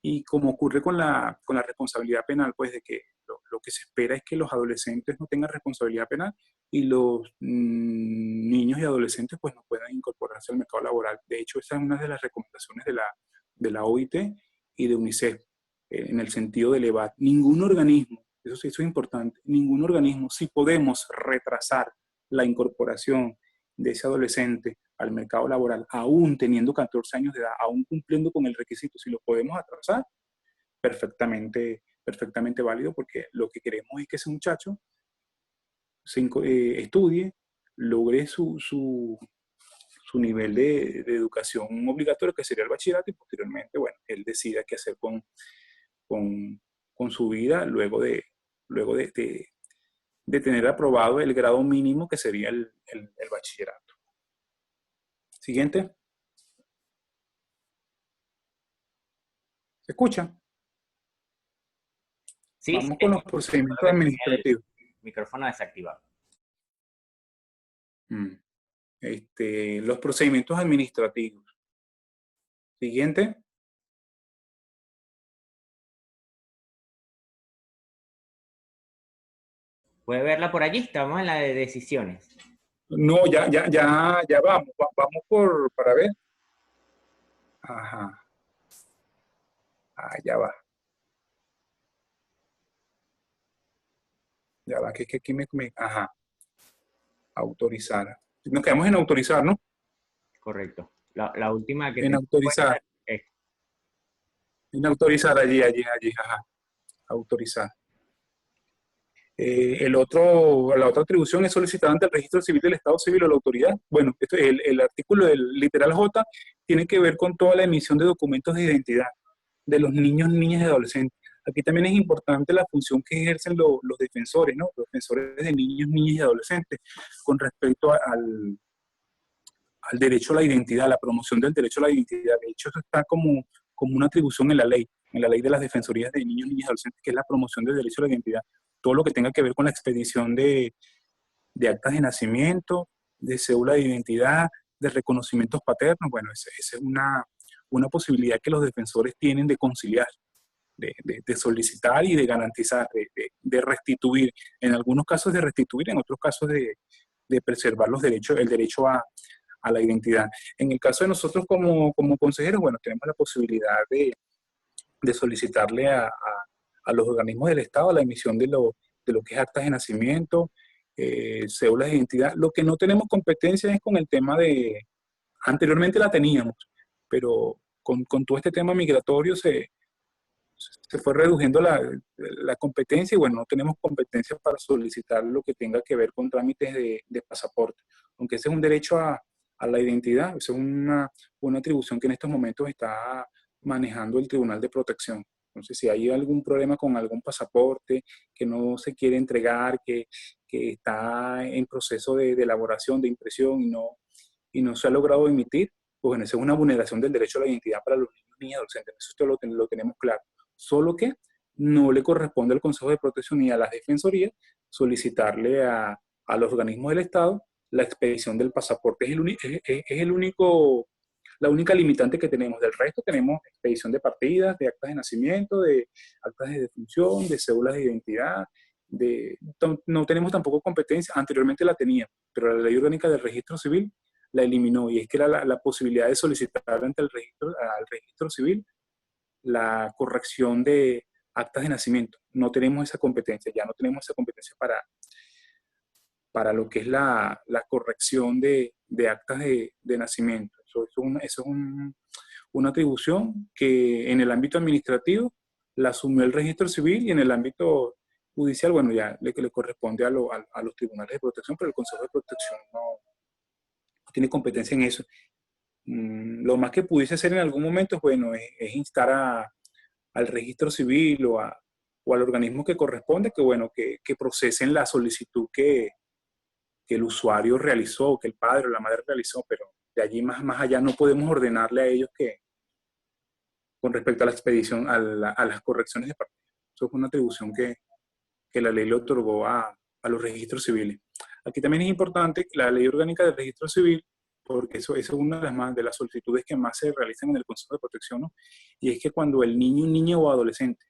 y como ocurre con la responsabilidad penal, pues de que lo que se espera es que los adolescentes no tengan responsabilidad penal y los niños y adolescentes pues no puedan incorporarse al mercado laboral. De hecho, esa es una de las recomendaciones de la OIT y de UNICEF, en el sentido de elevar. Ningún organismo, eso es importante, ningún organismo, si podemos retrasar la incorporación de ese adolescente al mercado laboral, aún teniendo 14 años de edad, aún cumpliendo con el requisito, si lo podemos atrasar, perfectamente válido, porque lo que queremos es que ese muchacho estudie, logre su nivel de educación obligatorio, que sería el bachillerato, y posteriormente, bueno, él decida qué hacer con su vida luego de de tener aprobado el grado mínimo que sería el bachillerato. Siguiente. ¿Se escucha? Sí, Vamos con los solo procedimientos que tenía el administrativos. micrófono desactivado. Los procedimientos administrativos. Siguiente. ¿Puede verla por allí? Estamos en la de decisiones. No, ya vamos. Vamos para ver. Ajá. Ya va. Ya va, que aquí ajá. Autorizar. Nos quedamos en autorizar, ¿no? Correcto. La última que En tengo autorizar. puesta es En autorizar allí, ajá. Autorizar. La otra atribución es solicitada ante el registro civil del Estado Civil o la autoridad. Bueno, esto, el artículo del literal J tiene que ver con toda la emisión de documentos de identidad de los niños, niñas y adolescentes. Aquí también es importante la función que ejercen los defensores, ¿no? Los defensores de niños, niñas y adolescentes con respecto al derecho a la identidad, la promoción del derecho a la identidad. De hecho, eso está como una atribución en la ley de las defensorías de niños, niñas y adolescentes, que es la promoción del derecho a la identidad. Todo lo que tenga que ver con la expedición de actas de nacimiento, de cédula de identidad, de reconocimientos paternos, bueno, esa es una posibilidad que los defensores tienen de conciliar, de solicitar y de garantizar, de restituir, en algunos casos de restituir, en otros casos de preservar los derechos, el derecho a la identidad. En el caso de nosotros como consejeros, bueno, tenemos la posibilidad de solicitarle a los organismos del Estado la emisión de lo que es actas de nacimiento, cédulas de identidad. Lo que no tenemos competencia es con el tema anteriormente la teníamos, pero con todo este tema migratorio se fue reduciendo la competencia y bueno, no tenemos competencia para solicitar lo que tenga que ver con trámites de pasaporte, aunque ese es un derecho a la identidad, esa es una atribución que en estos momentos está manejando el Tribunal de Protección. Entonces, si hay algún problema con algún pasaporte que no se quiere entregar, que está en proceso de elaboración, de impresión y no se ha logrado emitir, pues bueno, esa es una vulneración del derecho a la identidad para los niños y adolescentes. Eso esto lo tenemos claro. Solo que no le corresponde al Consejo de Protección ni a las defensorías solicitarle a los organismos del Estado la expedición del pasaporte. La única limitante que tenemos. Del resto tenemos expedición de partidas, de actas de nacimiento, de actas de defunción, de cédulas de identidad. No tenemos tampoco competencia, anteriormente la tenía, pero la Ley Orgánica del Registro Civil la eliminó, y es que era la posibilidad de solicitar ante al registro civil la corrección de actas de nacimiento. No tenemos esa competencia, ya no tenemos esa competencia para lo que es la corrección de actas de nacimiento. Eso es una atribución que en el ámbito administrativo la asumió el registro civil y en el ámbito judicial, bueno, ya le corresponde a los tribunales de protección, pero el Consejo de Protección no tiene competencia en eso. Lo más que pudiese hacer en algún momento, bueno, es instar al registro civil o al organismo que corresponde que, bueno, que procesen la solicitud que el usuario realizó, que el padre o la madre realizó, pero de allí más allá no podemos ordenarle a ellos que con respecto a la expedición, a las correcciones de partida. Eso es una atribución que la ley le otorgó a los registros civiles. Aquí también es importante la ley orgánica del registro civil, porque eso es una de las solicitudes que más se realizan en el Consejo de Protección, ¿no? Y es que cuando el niño, niña o adolescente,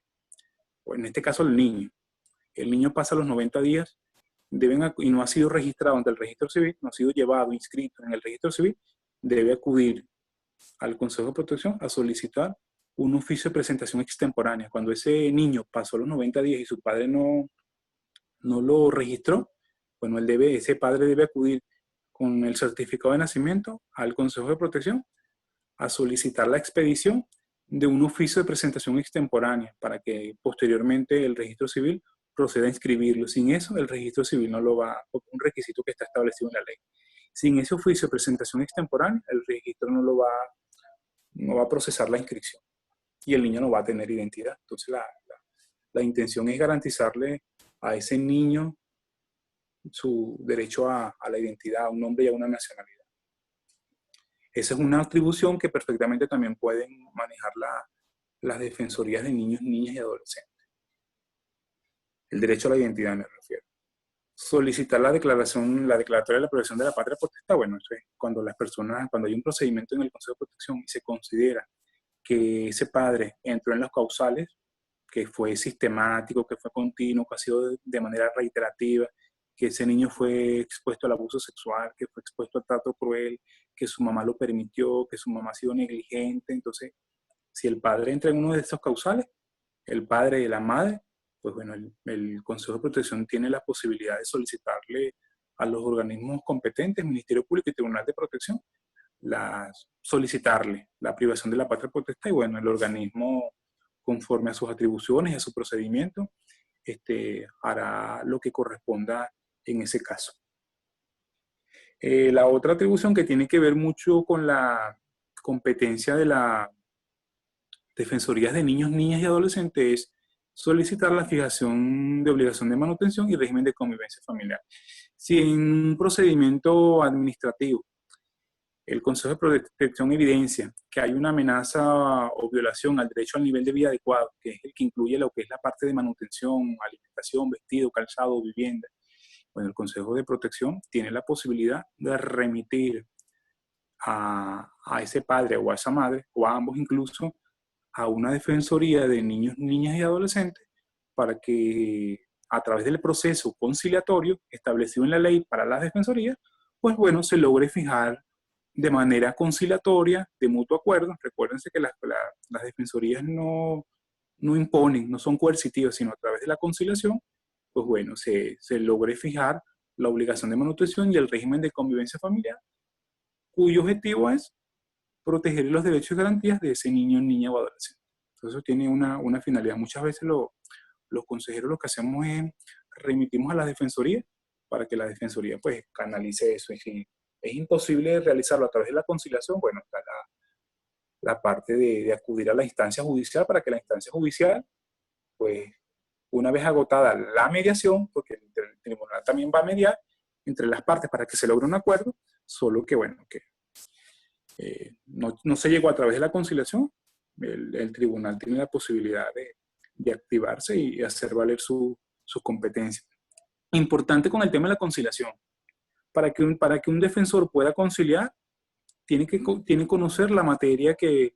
o en este caso el niño pasa los 90 días y no ha sido registrado ante el registro civil, no ha sido llevado, inscrito en el registro civil, debe acudir al Consejo de Protección a solicitar un oficio de presentación extemporánea. Cuando ese niño pasó los 90 días y su padre no lo registró, bueno, ese padre debe acudir con el certificado de nacimiento al Consejo de Protección a solicitar la expedición de un oficio de presentación extemporánea para que posteriormente el registro civil proceda a inscribirlo. Sin eso, el registro civil no lo va, un requisito que está establecido en la ley. Sin ese oficio de presentación extemporánea, el registro no va a procesar la inscripción y el niño no va a tener identidad. Entonces, la intención es garantizarle a ese niño su derecho a la identidad, a un nombre y a una nacionalidad. Esa es una atribución que perfectamente también pueden manejar las defensorías de niños, niñas y adolescentes. El derecho a la identidad me refiero. Solicitar la declaración, la declaratoria de la protección de la patria potestad, bueno, eso es cuando las personas, cuando hay un procedimiento en el Consejo de Protección y se considera que ese padre entró en los causales, que fue sistemático, que fue continuo, que ha sido de manera reiterativa, que ese niño fue expuesto al abuso sexual, que fue expuesto al trato cruel, que su mamá lo permitió, que su mamá ha sido negligente. Entonces, si el padre entra en uno de estos causales, el padre y la madre, pues bueno, el Consejo de Protección tiene la posibilidad de solicitarle a los organismos competentes, Ministerio Público y Tribunal de Protección, solicitarle la privación de la patria potestad y bueno, el organismo, conforme a sus atribuciones y a su procedimiento, hará lo que corresponda en ese caso. La otra atribución que tiene que ver mucho con la competencia de las defensorías de niños, niñas y adolescentes es solicitar la fijación de obligación de manutención y régimen de convivencia familiar. Si en un procedimiento administrativo el Consejo de Protección evidencia que hay una amenaza o violación al derecho al nivel de vida adecuado, que es el que incluye lo que es la parte de manutención, alimentación, vestido, calzado, vivienda, bueno, el Consejo de Protección tiene la posibilidad de remitir a ese padre o a esa madre, o a ambos incluso, a una defensoría de niños, niñas y adolescentes para que a través del proceso conciliatorio establecido en la ley para las defensorías, pues bueno, se logre fijar de manera conciliatoria, de mutuo acuerdo. Recuérdense que las defensorías no imponen, no son coercitivas, sino a través de la conciliación, pues bueno, se logre fijar la obligación de manutención y el régimen de convivencia familiar, cuyo objetivo es proteger los derechos y garantías de ese niño, niña o adolescente. Entonces eso tiene una finalidad. Muchas veces los consejeros lo que hacemos es remitimos a la defensoría para que la defensoría pues canalice eso. Es imposible realizarlo a través de la conciliación, bueno, está la parte de acudir a la instancia judicial para que la instancia judicial, pues una vez agotada la mediación, porque el tribunal también va a mediar entre las partes para que se logre un acuerdo, solo que bueno, que no se llegó a través de la conciliación, el tribunal tiene la posibilidad de activarse y hacer valer sus competencias. Importante con el tema de la conciliación. Para que un defensor pueda conciliar, tiene que conocer la materia que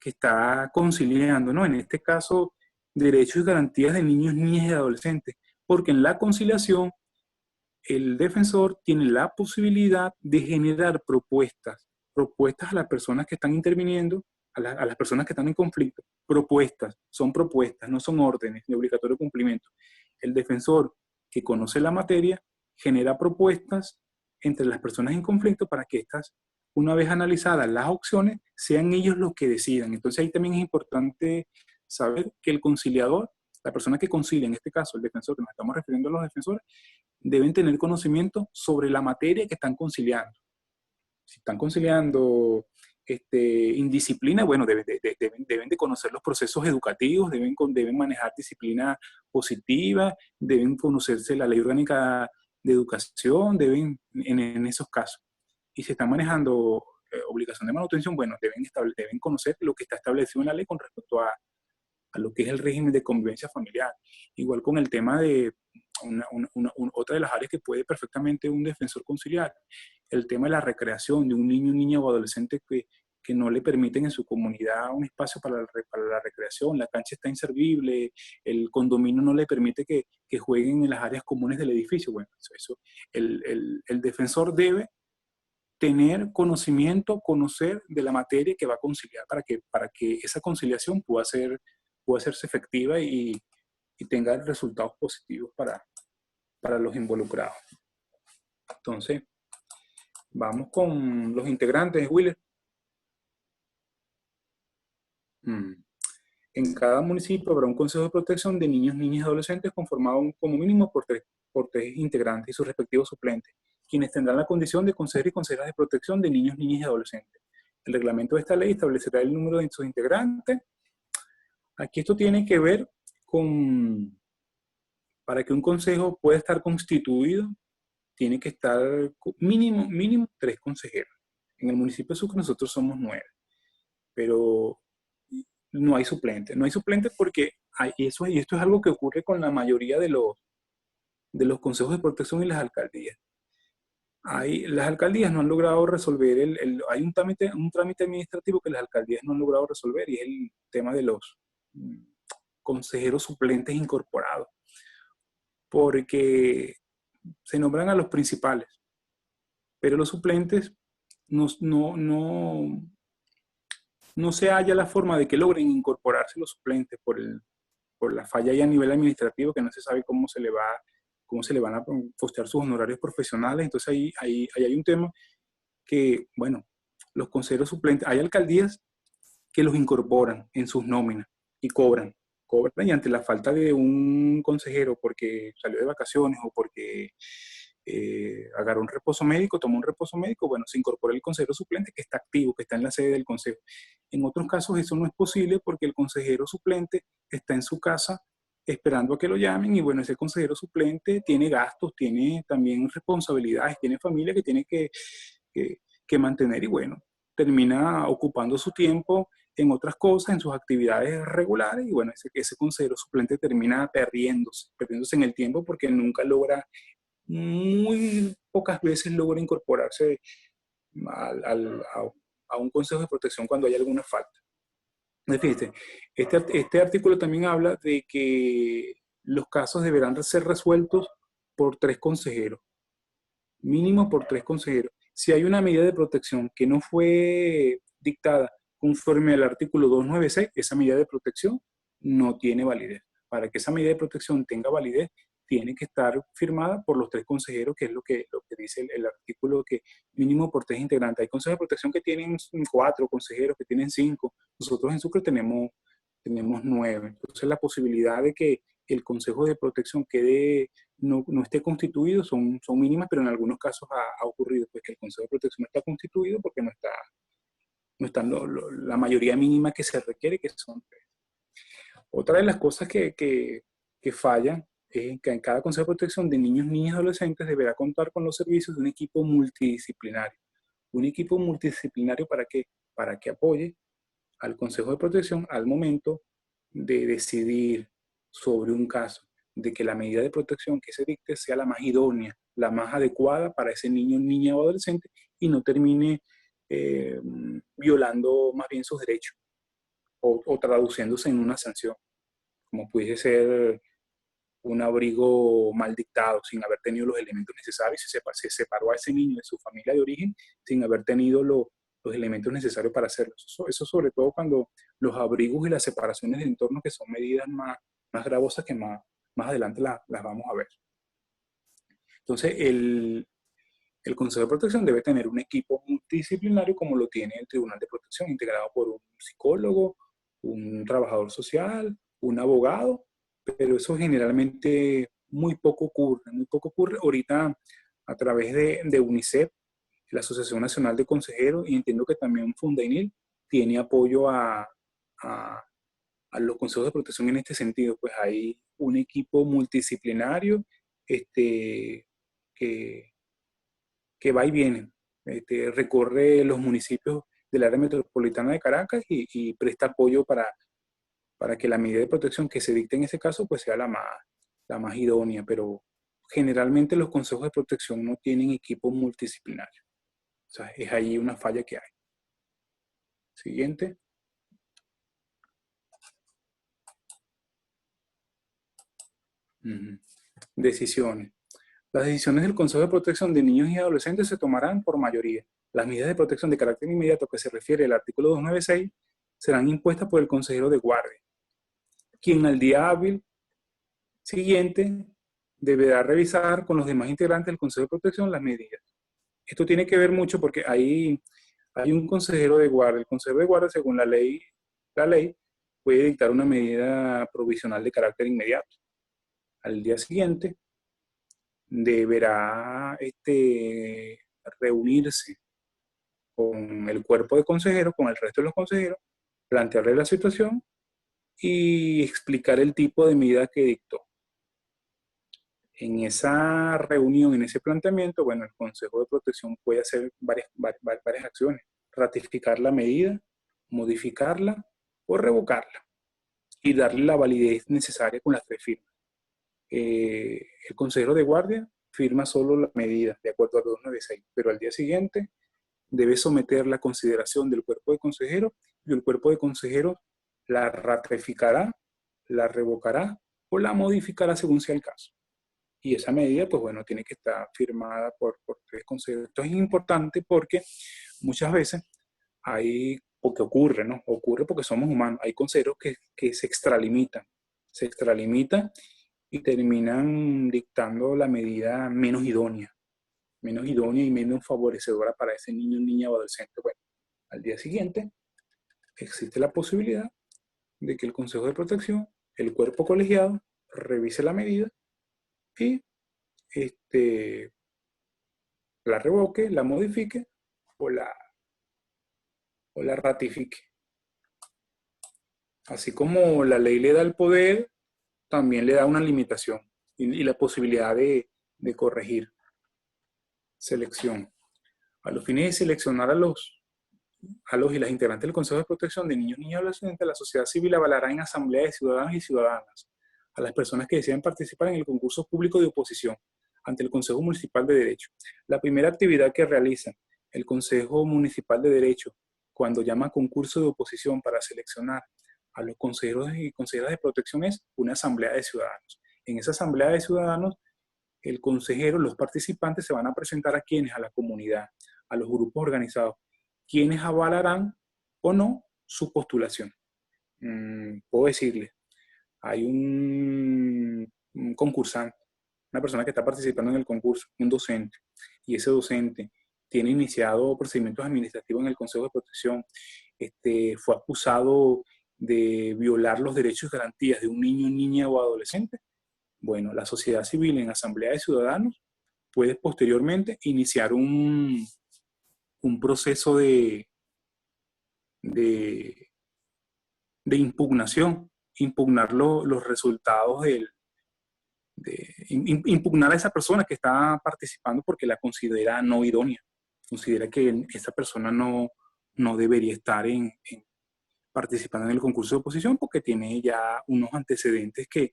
está conciliando, ¿no? En este caso, derechos y garantías de niños, niñas y adolescentes. Porque en la conciliación, el defensor tiene la posibilidad de generar propuestas a las personas que están interviniendo, a las personas que están en conflicto. Propuestas, son propuestas, no son órdenes de obligatorio cumplimiento. El defensor que conoce la materia genera propuestas entre las personas en conflicto para que estas, una vez analizadas las opciones, sean ellos los que decidan. Entonces ahí también es importante saber que el conciliador, la persona que concilia, en este caso el defensor, que nos estamos refiriendo a los defensores, deben tener conocimiento sobre la materia que están conciliando. Si están conciliando indisciplina, bueno, deben de conocer los procesos educativos, deben manejar disciplina positiva, deben conocerse la ley orgánica de educación, en esos casos. Y si están manejando obligación de manutención, bueno, deben conocer lo que está establecido en la ley con respecto a lo que es el régimen de convivencia familiar. Igual con el tema de otra de las áreas que puede perfectamente un defensor conciliar, el tema de la recreación de un niño, niña o adolescente que no le permiten en su comunidad un espacio para la recreación, la cancha está inservible, el condominio no le permite que jueguen en las áreas comunes del edificio. Bueno, el defensor debe tener conocimiento, conocer de la materia que va a conciliar para que esa conciliación pueda hacerse efectiva y tenga resultados positivos para los involucrados. Entonces, vamos con los integrantes, Willer. En cada municipio habrá un consejo de protección de niños, niñas y adolescentes conformado como mínimo por tres integrantes y sus respectivos suplentes, quienes tendrán la condición de consejeros y consejeras de protección de niños, niñas y adolescentes. El reglamento de esta ley establecerá el número de sus integrantes. Aquí esto tiene que ver con, para que un consejo pueda estar constituido, tiene que estar mínimo 3 consejeros. En el municipio de Sucre nosotros somos 9, pero no hay suplentes. No hay suplentes porque y esto es algo que ocurre con la mayoría de los consejos de protección y las alcaldías. Las alcaldías no han logrado resolver, hay un trámite administrativo que las alcaldías no han logrado resolver y es el tema de los mm, consejeros suplentes incorporados, porque se nombran a los principales, pero los suplentes no, no, no, no se halla la forma de que logren incorporarse los suplentes por la falla ahí a nivel administrativo, que no se sabe cómo se le van a costear sus honorarios profesionales. Entonces ahí hay un tema que, bueno, los consejeros suplentes, hay alcaldías que los incorporan en sus nóminas y cobran y ante la falta de un consejero porque salió de vacaciones o porque agarró un reposo médico, tomó un reposo médico, bueno, se incorpora el consejero suplente que está activo, que está en la sede del consejo. En otros casos eso no es posible porque el consejero suplente está en su casa esperando a que lo llamen y bueno, ese consejero suplente tiene gastos, tiene también responsabilidades, tiene familia que tiene que mantener y bueno, termina ocupando su tiempo en otras cosas, en sus actividades regulares y bueno, ese consejero suplente termina perdiéndose en el tiempo porque nunca logra, muy pocas veces logra incorporarse a un consejo de protección cuando hay alguna falta. Fíjate, este artículo también habla de que los casos deberán ser resueltos por 3 consejeros, mínimo por 3 consejeros. Si hay una medida de protección que no fue dictada conforme al artículo 296, esa medida de protección no tiene validez. Para que esa medida de protección tenga validez, tiene que estar firmada por los 3 consejeros, que es lo que dice el artículo, que mínimo por 3 integrantes. Hay consejos de protección que tienen 4 consejeros, que tienen 5. Nosotros en Sucre tenemos 9. Entonces la posibilidad de que el consejo de protección no esté constituido son mínimas, pero en algunos casos ha ocurrido pues, que el consejo de protección no está constituido porque no están la mayoría mínima que se requiere, que son 3. Otra de las cosas que fallan es que en cada consejo de protección de niños, niñas y adolescentes deberá contar con los servicios de un equipo multidisciplinario. Un equipo multidisciplinario para que apoye al consejo de protección al momento de decidir sobre un caso, de que la medida de protección que se dicte sea la más idónea, la más adecuada para ese niño, niña o adolescente y no termine violando más bien sus derechos o traduciéndose en una sanción, como pudiese ser un abrigo mal dictado, sin haber tenido los elementos necesarios, se separó a ese niño de su familia de origen sin haber tenido los elementos necesarios para hacerlo. Eso sobre todo cuando los abrigos y las separaciones de entorno, que son medidas más gravosas que más adelante las vamos a ver. Entonces, el Consejo de Protección debe tener un equipo multidisciplinario como lo tiene el Tribunal de Protección, integrado por un psicólogo, un trabajador social, un abogado, pero eso generalmente muy poco ocurre. Muy poco ocurre. Ahorita, a través de UNICEF, la Asociación Nacional de Consejeros, y entiendo que también Fundainil, tiene apoyo a los consejos de protección en este sentido. Pues hay un equipo multidisciplinario que va y viene, recorre los municipios del área metropolitana de Caracas y presta apoyo para que la medida de protección que se dicte en ese caso pues sea la más idónea, pero generalmente los consejos de protección no tienen equipo multidisciplinario. O sea, es ahí una falla que hay. Siguiente. Decisiones. Las decisiones del Consejo de Protección de Niños y Adolescentes se tomarán por mayoría. Las medidas de protección de carácter inmediato que se refiere al artículo 296 serán impuestas por el consejero de guardia, quien al día hábil siguiente deberá revisar con los demás integrantes del Consejo de Protección las medidas. Esto tiene que ver mucho porque hay un consejero de guardia. El consejero de guardia, según la ley puede dictar una medida provisional de carácter inmediato. Al día siguiente deberá reunirse con el cuerpo de consejeros, con el resto de los consejeros, plantearle la situación y explicar el tipo de medida que dictó. En esa reunión, en ese planteamiento, bueno, el Consejo de Protección puede hacer varias acciones. Ratificar la medida, modificarla o revocarla y darle la validez necesaria con las 3 firmas. El consejero de guardia firma solo la medida de acuerdo a 296, pero al día siguiente debe someter la consideración del cuerpo de consejeros y el cuerpo de consejeros la ratificará, la revocará o la modificará según sea el caso. Y esa medida, pues bueno, tiene que estar firmada por 3 consejeros. Esto es importante porque muchas veces hay, porque ocurre, ¿no? Ocurre porque somos humanos. Hay consejeros que se extralimitan y terminan dictando la medida menos idónea y menos favorecedora para ese niño, niña o adolescente. Bueno, al día siguiente existe la posibilidad de que el Consejo de Protección, el cuerpo colegiado, revise la medida y la revoque, la modifique o la ratifique. Así como la ley le da el poder, también le da una limitación y la posibilidad de corregir. Selección. A los fines de seleccionar a los y las integrantes del Consejo de Protección de Niños, Niñas y Adolescentes, la sociedad civil avalará en asamblea de ciudadanos y ciudadanas a las personas que desean participar en el concurso público de oposición ante el Consejo Municipal de Derecho. La primera actividad que realiza el Consejo Municipal de Derecho cuando llama a concurso de oposición para seleccionar a los consejeros y consejeras de protección es una asamblea de ciudadanos. En esa asamblea de ciudadanos, el consejero, los participantes se van a presentar a quienes, a la comunidad, a los grupos organizados, quienes avalarán o no su postulación. Puedo decirles, hay un concursante, una persona que está participando en el concurso, un docente, y ese docente tiene iniciado procedimientos administrativos en el Consejo de Protección, fue acusado de violar los derechos y garantías de un niño, niña o adolescente. Bueno, la sociedad civil en asamblea de ciudadanos puede posteriormente iniciar un proceso de impugnación, impugnar los resultados impugnar a esa persona que está participando porque la considera no idónea, considera que esa persona no debería estar participando en el concurso de oposición porque tiene ya unos antecedentes que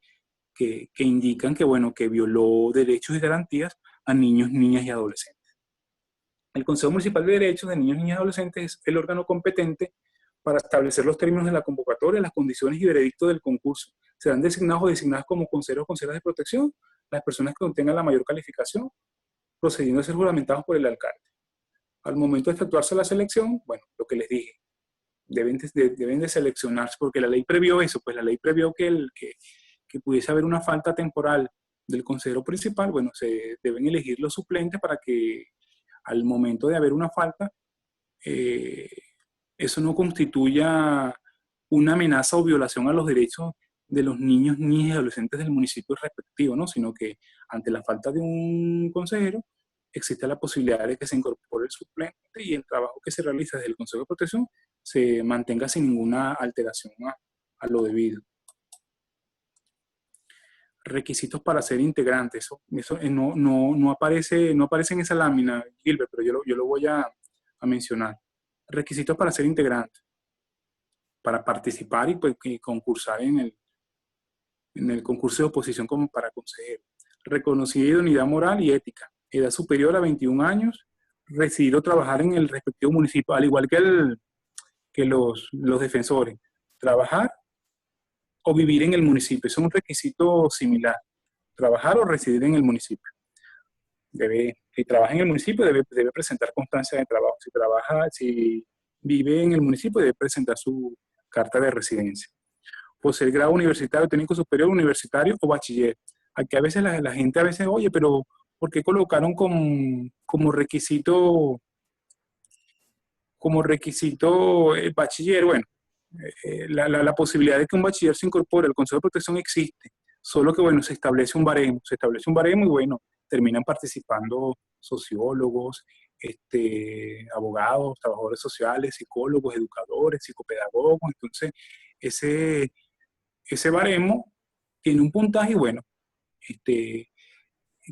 indican que, bueno, que violó derechos y garantías a niños, niñas y adolescentes. El Consejo Municipal de Derechos de Niños, Niñas y Adolescentes es el órgano competente para establecer los términos de la convocatoria, las condiciones y veredicto del concurso. Serán designados o designadas como consejeros o consejeras de protección las personas que obtengan la mayor calificación, procediendo a ser juramentados por el alcalde. Al momento de efectuarse la selección, bueno, lo que les dije, deben de seleccionarse, porque la ley previó eso, pues la ley previó que pudiese haber una falta temporal del consejero principal. Bueno, se deben elegir los suplentes para que al momento de haber una falta, eso no constituya una amenaza o violación a los derechos de los niños, niñas y adolescentes del municipio respectivo, ¿no? Sino que ante la falta de un consejero, existe la posibilidad de que se incorpore el suplente y el trabajo que se realiza desde el Consejo de Protección se mantenga sin ninguna alteración a lo debido. Requisitos para ser integrante. Eso no aparece en esa lámina, Gilbert, pero yo lo voy a mencionar. Requisitos para ser integrante, para participar y concursar en el concurso de oposición como para consejero. Reconocida idoneidad moral y ética, edad superior a 21 años, residir o trabajar en el respectivo municipio, al igual que los defensores. Trabajar o vivir en el municipio, es un requisito similar. Trabajar o residir en el municipio. Si trabaja en el municipio, debe presentar constancia de trabajo. Si vive en el municipio, debe presentar su carta de residencia. Poseer grado universitario, técnico superior, universitario o bachiller. Aquí a veces la gente oye, pero ¿por qué colocaron como requisito el bachiller? Bueno, la posibilidad de que un bachiller se incorpore al Consejo de Protección existe, solo que, bueno, se establece un baremo y, bueno, terminan participando sociólogos, abogados, trabajadores sociales, psicólogos, educadores, psicopedagogos. Entonces, ese baremo tiene un puntaje y, bueno,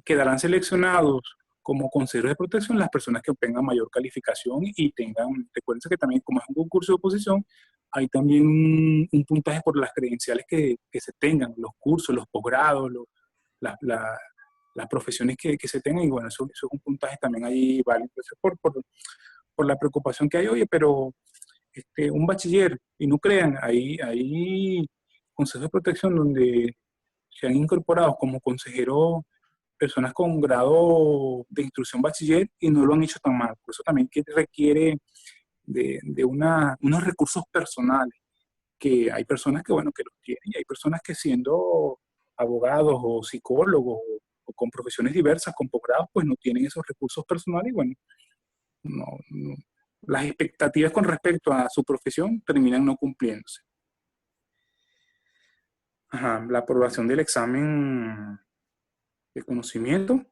quedarán seleccionados como consejeros de protección las personas que obtengan mayor calificación y tengan, recuerden que también como es un concurso de oposición, hay también un puntaje por las credenciales que se tengan, los cursos, los posgrados, la, la, las profesiones que se tengan, y bueno, eso es un puntaje también ahí válido. Entonces, por la preocupación que hay, oye, pero un bachiller, y no crean, hay consejos de protección donde se han incorporado como consejeros personas con grado de instrucción bachiller y no lo han hecho tan mal. Por eso también que requiere unos recursos personales, que hay personas que, bueno, que los tienen, y hay personas que siendo abogados o psicólogos o con profesiones diversas, con posgrados, pues no tienen esos recursos personales y bueno, no, las expectativas con respecto a su profesión terminan no cumpliéndose. Ajá, la aprobación del examen de conocimiento,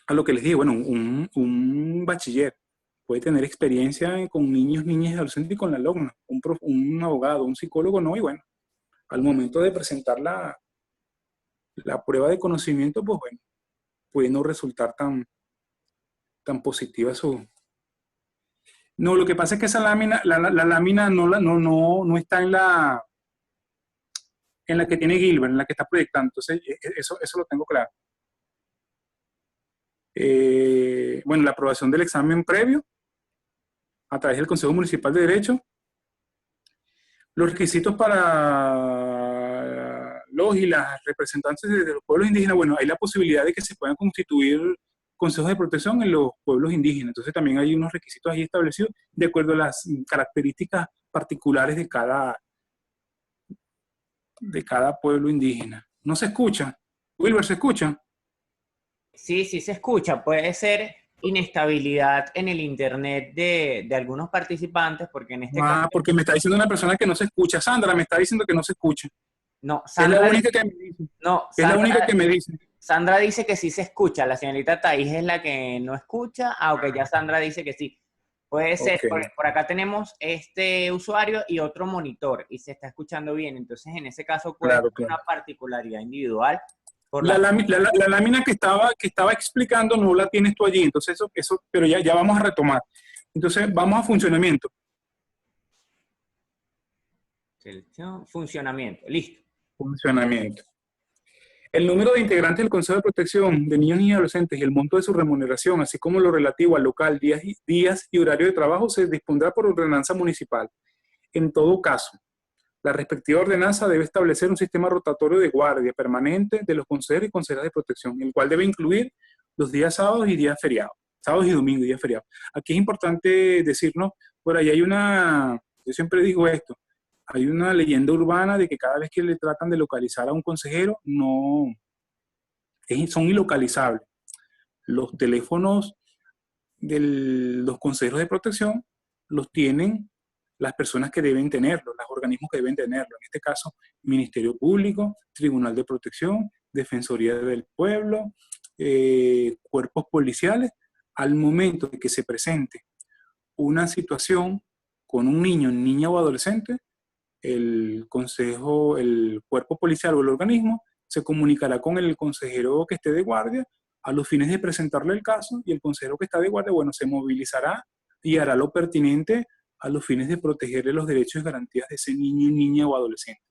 a lo que les digo, bueno, un bachiller puede tener experiencia con niños, niñas y adolescentes y con la alumna, un abogado, un psicólogo no, y bueno, al momento de presentar la prueba de conocimiento, pues bueno, puede no resultar tan positiva su... No, lo que pasa es que esa lámina, la lámina no está en la que tiene Gilbert, en la que está proyectando, entonces eso lo tengo claro. Bueno, la aprobación del examen previo a través del Consejo Municipal de Derecho. Los requisitos para los y las representantes de los pueblos indígenas, bueno, hay la posibilidad de que se puedan constituir consejos de protección en los pueblos indígenas. Entonces también hay unos requisitos ahí establecidos de acuerdo a las características particulares de cada pueblo indígena. ¿No se escucha? Wilber, ¿se escucha? Sí, sí se escucha. Puede ser inestabilidad en el internet de algunos participantes, porque en este caso... Porque me está diciendo una persona que no se escucha. Sandra me está diciendo que no se escucha. No, Es la Sandra, única que me dice. no, Es la única que me dice. Sandra dice que sí se escucha. La señorita Thais es la que no escucha, aunque ya Sandra dice que sí. Puede ser, Okay. por acá tenemos este usuario y otro monitor y se está escuchando bien. Entonces, en ese caso puede ser una particularidad individual. La lámina que estaba explicando no la tienes tú allí, entonces eso pero ya vamos a retomar. Entonces, vamos a funcionamiento. Selección, funcionamiento, listo. Funcionamiento. El número de integrantes del Consejo de Protección de Niños y Adolescentes y el monto de su remuneración, así como lo relativo al local, días y horario de trabajo, se dispondrá por ordenanza municipal. En todo caso, la respectiva ordenanza debe establecer un sistema rotatorio de guardia permanente de los consejeros y consejeras de protección, el cual debe incluir los días sábados y días feriados, sábados y domingos, días feriados. Aquí es importante decirnos, por ahí yo siempre digo esto, hay una leyenda urbana de que cada vez que le tratan de localizar a un consejero, son ilocalizables. Los teléfonos de los consejeros de protección los tienen las personas que deben tenerlo, los organismos que deben tenerlo. En este caso, Ministerio Público, Tribunal de Protección, Defensoría del Pueblo, cuerpos policiales. Al momento de que se presente una situación con un niño, niña o adolescente, el cuerpo policial o el organismo se comunicará con el consejero que esté de guardia a los fines de presentarle el caso, y el consejero que está de guardia, bueno, se movilizará y hará lo pertinente a los fines de protegerle los derechos y garantías de ese niño, niña o adolescente.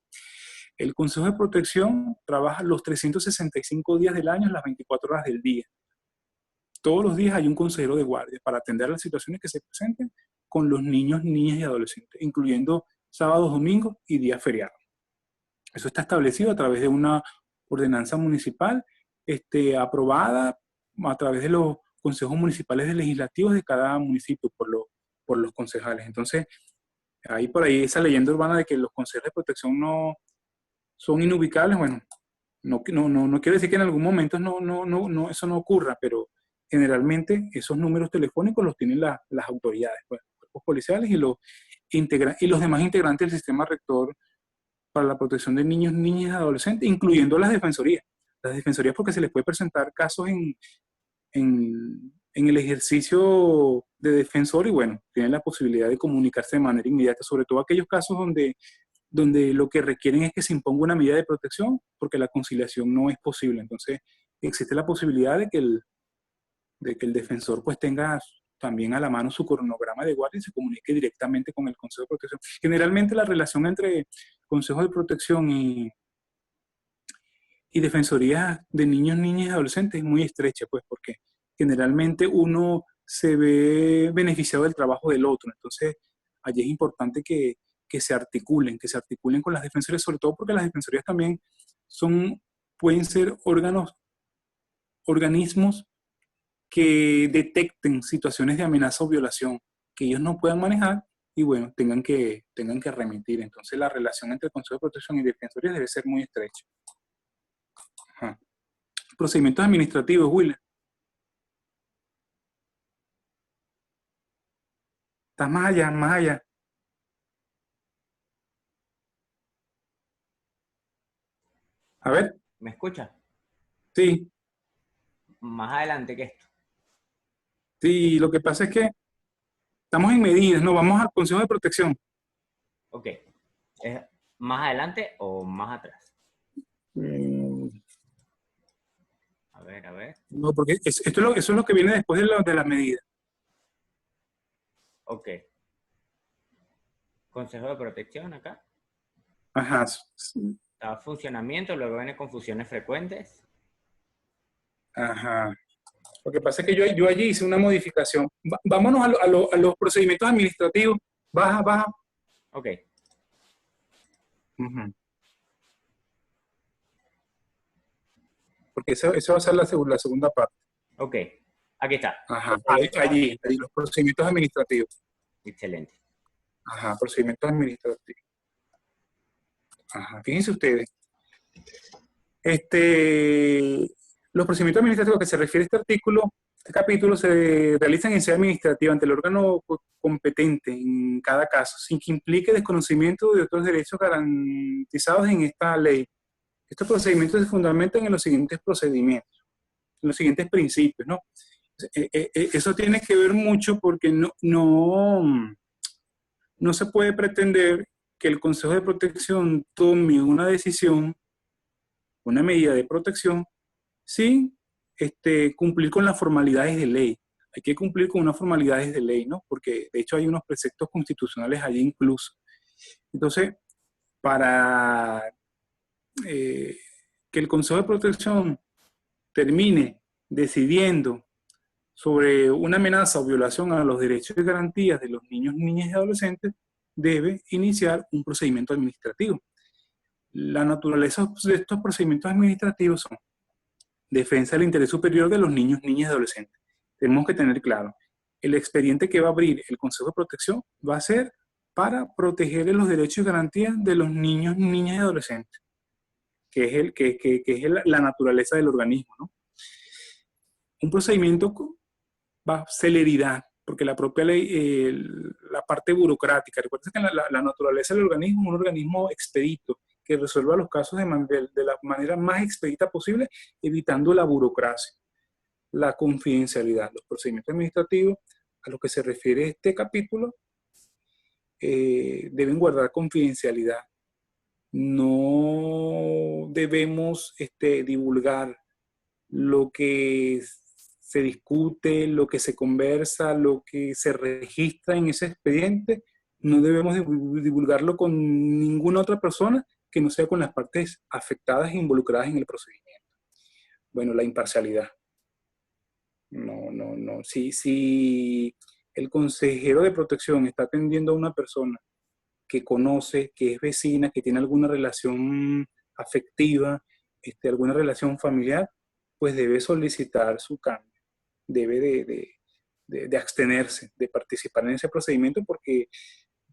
El Consejo de Protección trabaja los 365 días del año, las 24 horas del día. Todos los días hay un consejero de guardia para atender las situaciones que se presenten con los niños, niñas y adolescentes, incluyendo sábados, domingos y días feriados. Eso está establecido a través de una ordenanza municipal aprobada a través de los consejos municipales legislativos de cada municipio por los concejales. Entonces, hay por ahí esa leyenda urbana de que los consejos de protección no son inubicables. Bueno, no quiero decir que en algún momento eso no ocurra, pero generalmente esos números telefónicos los tienen las autoridades, pues, los cuerpos policiales y los demás integrantes del sistema rector para la protección de niños, niñas y adolescentes, incluyendo las defensorías. Las defensorías, porque se les puede presentar casos en el ejercicio de defensor y bueno, tienen la posibilidad de comunicarse de manera inmediata, sobre todo aquellos casos donde lo que requieren es que se imponga una medida de protección porque la conciliación no es posible. Entonces, existe la posibilidad de que el defensor pues tenga también a la mano su cronograma de guardia y se comunique directamente con el Consejo de Protección. Generalmente la relación entre Consejo de Protección y Defensoría de Niños, Niñas y Adolescentes es muy estrecha, pues porque generalmente uno se ve beneficiado del trabajo del otro. Entonces, allí es importante que se articulen con las defensorías, sobre todo porque las defensorías también pueden ser organismos que detecten situaciones de amenaza o violación que ellos no puedan manejar y bueno, tengan que remitir. Entonces la relación entre el Consejo de Protección y Defensoría debe ser muy estrecha. Ajá. Procedimientos administrativos, Will. Estás más allá, más allá. A ver, ¿Me escucha? sí, Más adelante que esto. sí, lo que pasa es que estamos en medidas, no, vamos al Consejo de Protección. Ok. ¿Es más adelante o más atrás? Mm, A ver, a ver. no, porque eso es lo que viene después de las medidas. Ok. Consejo de protección acá. Ajá, Está funcionamiento, luego viene confusiones frecuentes. ajá. Lo que pasa es que yo allí hice una modificación. Vámonos a los procedimientos administrativos. Baja, baja. Ok. Ujú. Porque esa va a ser la segunda parte. Ok. Aquí está. Ajá. Allí, los procedimientos administrativos. Excelente. Ajá, procedimientos administrativos. Ajá. Fíjense ustedes. Los procedimientos administrativos a que se refiere este capítulo, se realizan en sede administrativa ante el órgano competente en cada caso, sin que implique desconocimiento de otros derechos garantizados en esta ley. Estos procedimientos se fundamentan en los siguientes procedimientos, en los siguientes principios, ¿no? Eso tiene que ver mucho porque no se puede pretender que el Consejo de Protección tome una decisión, una medida de protección, sin cumplir con las formalidades de ley. Hay que cumplir con unas formalidades de ley, ¿no? Porque de hecho hay unos preceptos constitucionales allí incluso. Entonces, para que el Consejo de Protección termine decidiendo sobre una amenaza o violación a los derechos y garantías de los niños, niñas y adolescentes, debe iniciar un procedimiento administrativo. La naturaleza de estos procedimientos administrativos son defensa del interés superior de los niños, niñas y adolescentes. Tenemos que tener claro, el expediente que va a abrir el Consejo de Protección va a ser para proteger los derechos y garantías de los niños, niñas y adolescentes, que es la naturaleza del organismo, ¿no? Un procedimiento va celeridad, porque la propia ley, la parte burocrática, recuerda que la naturaleza del organismo es un organismo expedito, que resuelva los casos de la manera más expedita posible, evitando la burocracia, la confidencialidad. Los procedimientos administrativos a los que se refiere este capítulo deben guardar confidencialidad. No debemos divulgar lo que se discute, lo que se conversa, lo que se registra en ese expediente. No debemos divulgarlo con ninguna otra persona que no sea con las partes afectadas e involucradas en el procedimiento. Bueno, la imparcialidad. No. Si el consejero de protección está atendiendo a una persona que conoce, que es vecina, que tiene alguna relación afectiva, alguna relación familiar, pues debe solicitar su cambio, debe de abstenerse, de participar en ese procedimiento porque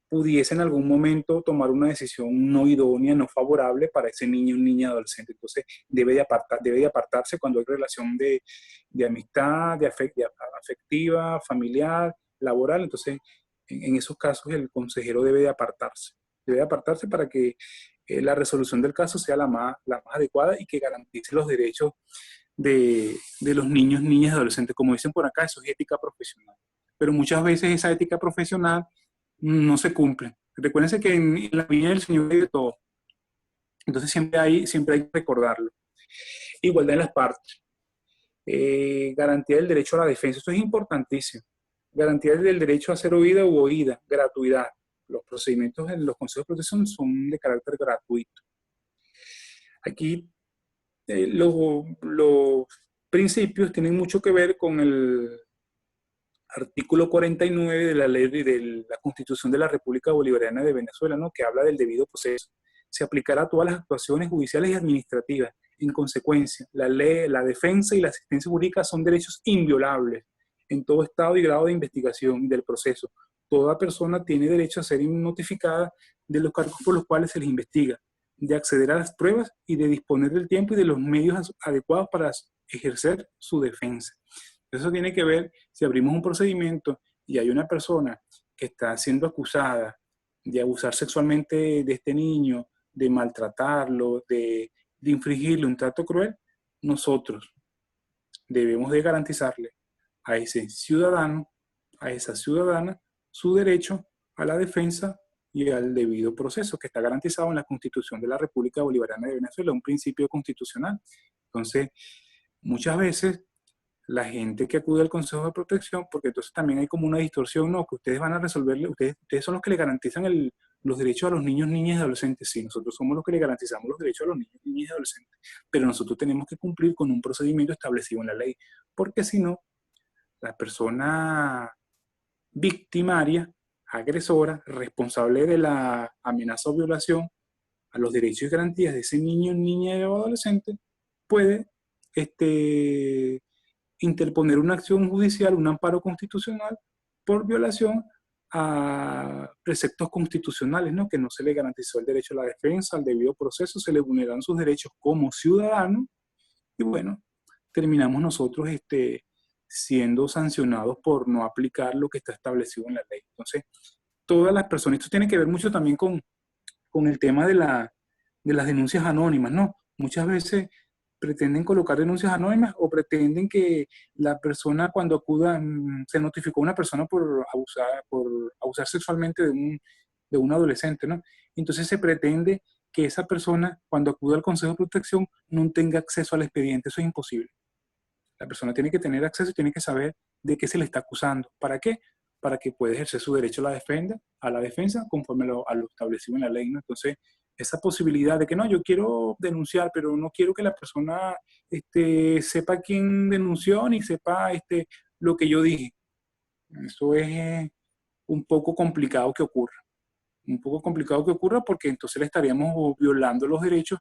pudiese en algún momento tomar una decisión no idónea, no favorable para ese niño, niña, adolescente. Entonces debe de apartarse cuando hay relación de amistad, de afectiva, familiar, laboral. Entonces en esos casos el consejero debe de apartarse. Debe de apartarse para que la resolución del caso sea la más adecuada y que garantice los derechos de los niños, niñas y adolescentes. Como dicen por acá, eso es ética profesional. Pero muchas veces esa ética profesional no se cumple. Recuérdense que en la viña del Señor hay de todo. Entonces siempre hay que recordarlo. Igualdad en las partes. Garantía del derecho a la defensa, esto es importantísimo. Garantía del derecho a ser oída u oída, gratuidad. Los procedimientos en los consejos de protección son de carácter gratuito. Aquí los principios tienen mucho que ver con el artículo 49 de la ley de la Constitución de la República Bolivariana de Venezuela, ¿no? Que habla del debido proceso. Se aplicará a todas las actuaciones judiciales y administrativas. En consecuencia, la ley, la defensa y la asistencia jurídica son derechos inviolables en todo estado y grado de investigación del proceso. Toda persona tiene derecho a ser notificada de los cargos por los cuales se les investiga, de acceder a las pruebas y de disponer del tiempo y de los medios adecuados para ejercer su defensa. Eso tiene que ver, si abrimos un procedimiento y hay una persona que está siendo acusada de abusar sexualmente de este niño, de maltratarlo, de infligirle un trato cruel, nosotros debemos de garantizarle a ese ciudadano, a esa ciudadana, su derecho a la defensa y al debido proceso, que está garantizado en la Constitución de la República Bolivariana de Venezuela, un principio constitucional. Entonces, muchas veces la gente que acude al Consejo de Protección, porque entonces también hay como una distorsión, ¿no? Que ustedes van a resolverle, ustedes son los que le garantizan los derechos a los niños, niñas y adolescentes. Sí, nosotros somos los que le garantizamos los derechos a los niños, niñas y adolescentes, pero nosotros tenemos que cumplir con un procedimiento establecido en la ley, porque si no, la persona victimaria, agresora, responsable de la amenaza o violación a los derechos y garantías de ese niño, niña y adolescente, puede interponer una acción judicial, un amparo constitucional por violación a preceptos constitucionales, ¿no? Que no se le garantizó el derecho a la defensa, al debido proceso, se le vulneran sus derechos como ciudadano y bueno, terminamos nosotros siendo sancionados por no aplicar lo que está establecido en la ley. Entonces, todas las personas, esto tiene que ver mucho también con el tema de las denuncias anónimas, ¿no? Muchas veces pretenden colocar denuncias anónimas o pretenden que la persona cuando acuda, se notificó a una persona por abusar sexualmente de un adolescente, ¿no? Entonces se pretende que esa persona cuando acuda al Consejo de Protección no tenga acceso al expediente. Eso es imposible. La persona tiene que tener acceso y tiene que saber de qué se le está acusando. ¿Para qué? Para que pueda ejercer su derecho a la defensa conforme a lo establecido en la ley, ¿no? Entonces, esa posibilidad de que no, yo quiero denunciar, pero no quiero que la persona sepa quién denunció ni sepa lo que yo dije. Eso es un poco complicado que ocurra. Un poco complicado que ocurra porque entonces le estaríamos violando los derechos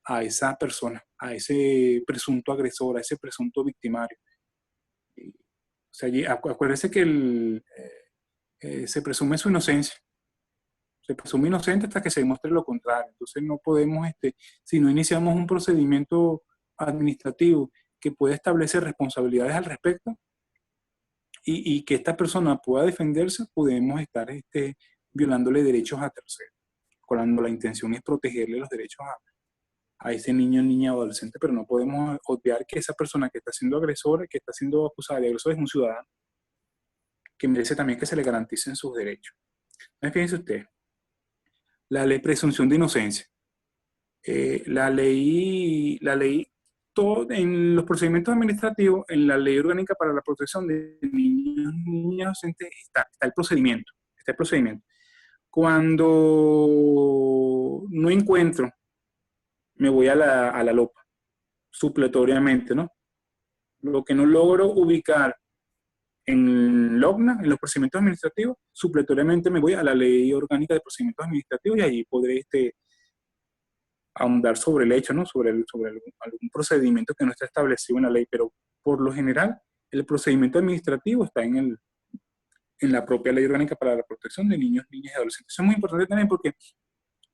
a esa persona, a ese presunto agresor, a ese presunto victimario. O sea, acuérdese que se presume su inocencia. Se presume inocente hasta que se demuestre lo contrario. Entonces no podemos, si no iniciamos un procedimiento administrativo que pueda establecer responsabilidades al respecto y que esta persona pueda defenderse, podemos estar violándole derechos a terceros, cuando la intención es protegerle los derechos a ese niño, niña o adolescente, pero no podemos obviar que esa persona que está siendo agresora, que está siendo acusada de agresor, es un ciudadano que merece también que se le garanticen sus derechos. Entonces, fíjense ustedes, la ley presunción de inocencia. La ley, en los procedimientos administrativos, en la ley orgánica para la protección de niños, niñas y adolescentes está el procedimiento. Está el procedimiento. Cuando no encuentro, me voy a la LOPA, supletoriamente, ¿no? Lo que no logro ubicar en LOGNA, en los procedimientos administrativos, supletoriamente me voy a la Ley Orgánica de Procedimientos Administrativos y ahí podré ahondar sobre el hecho, ¿no? Sobre algún procedimiento que no está establecido en la ley, pero por lo general el procedimiento administrativo está en la propia Ley Orgánica para la Protección de Niños, Niñas y Adolescentes. Eso es muy importante también porque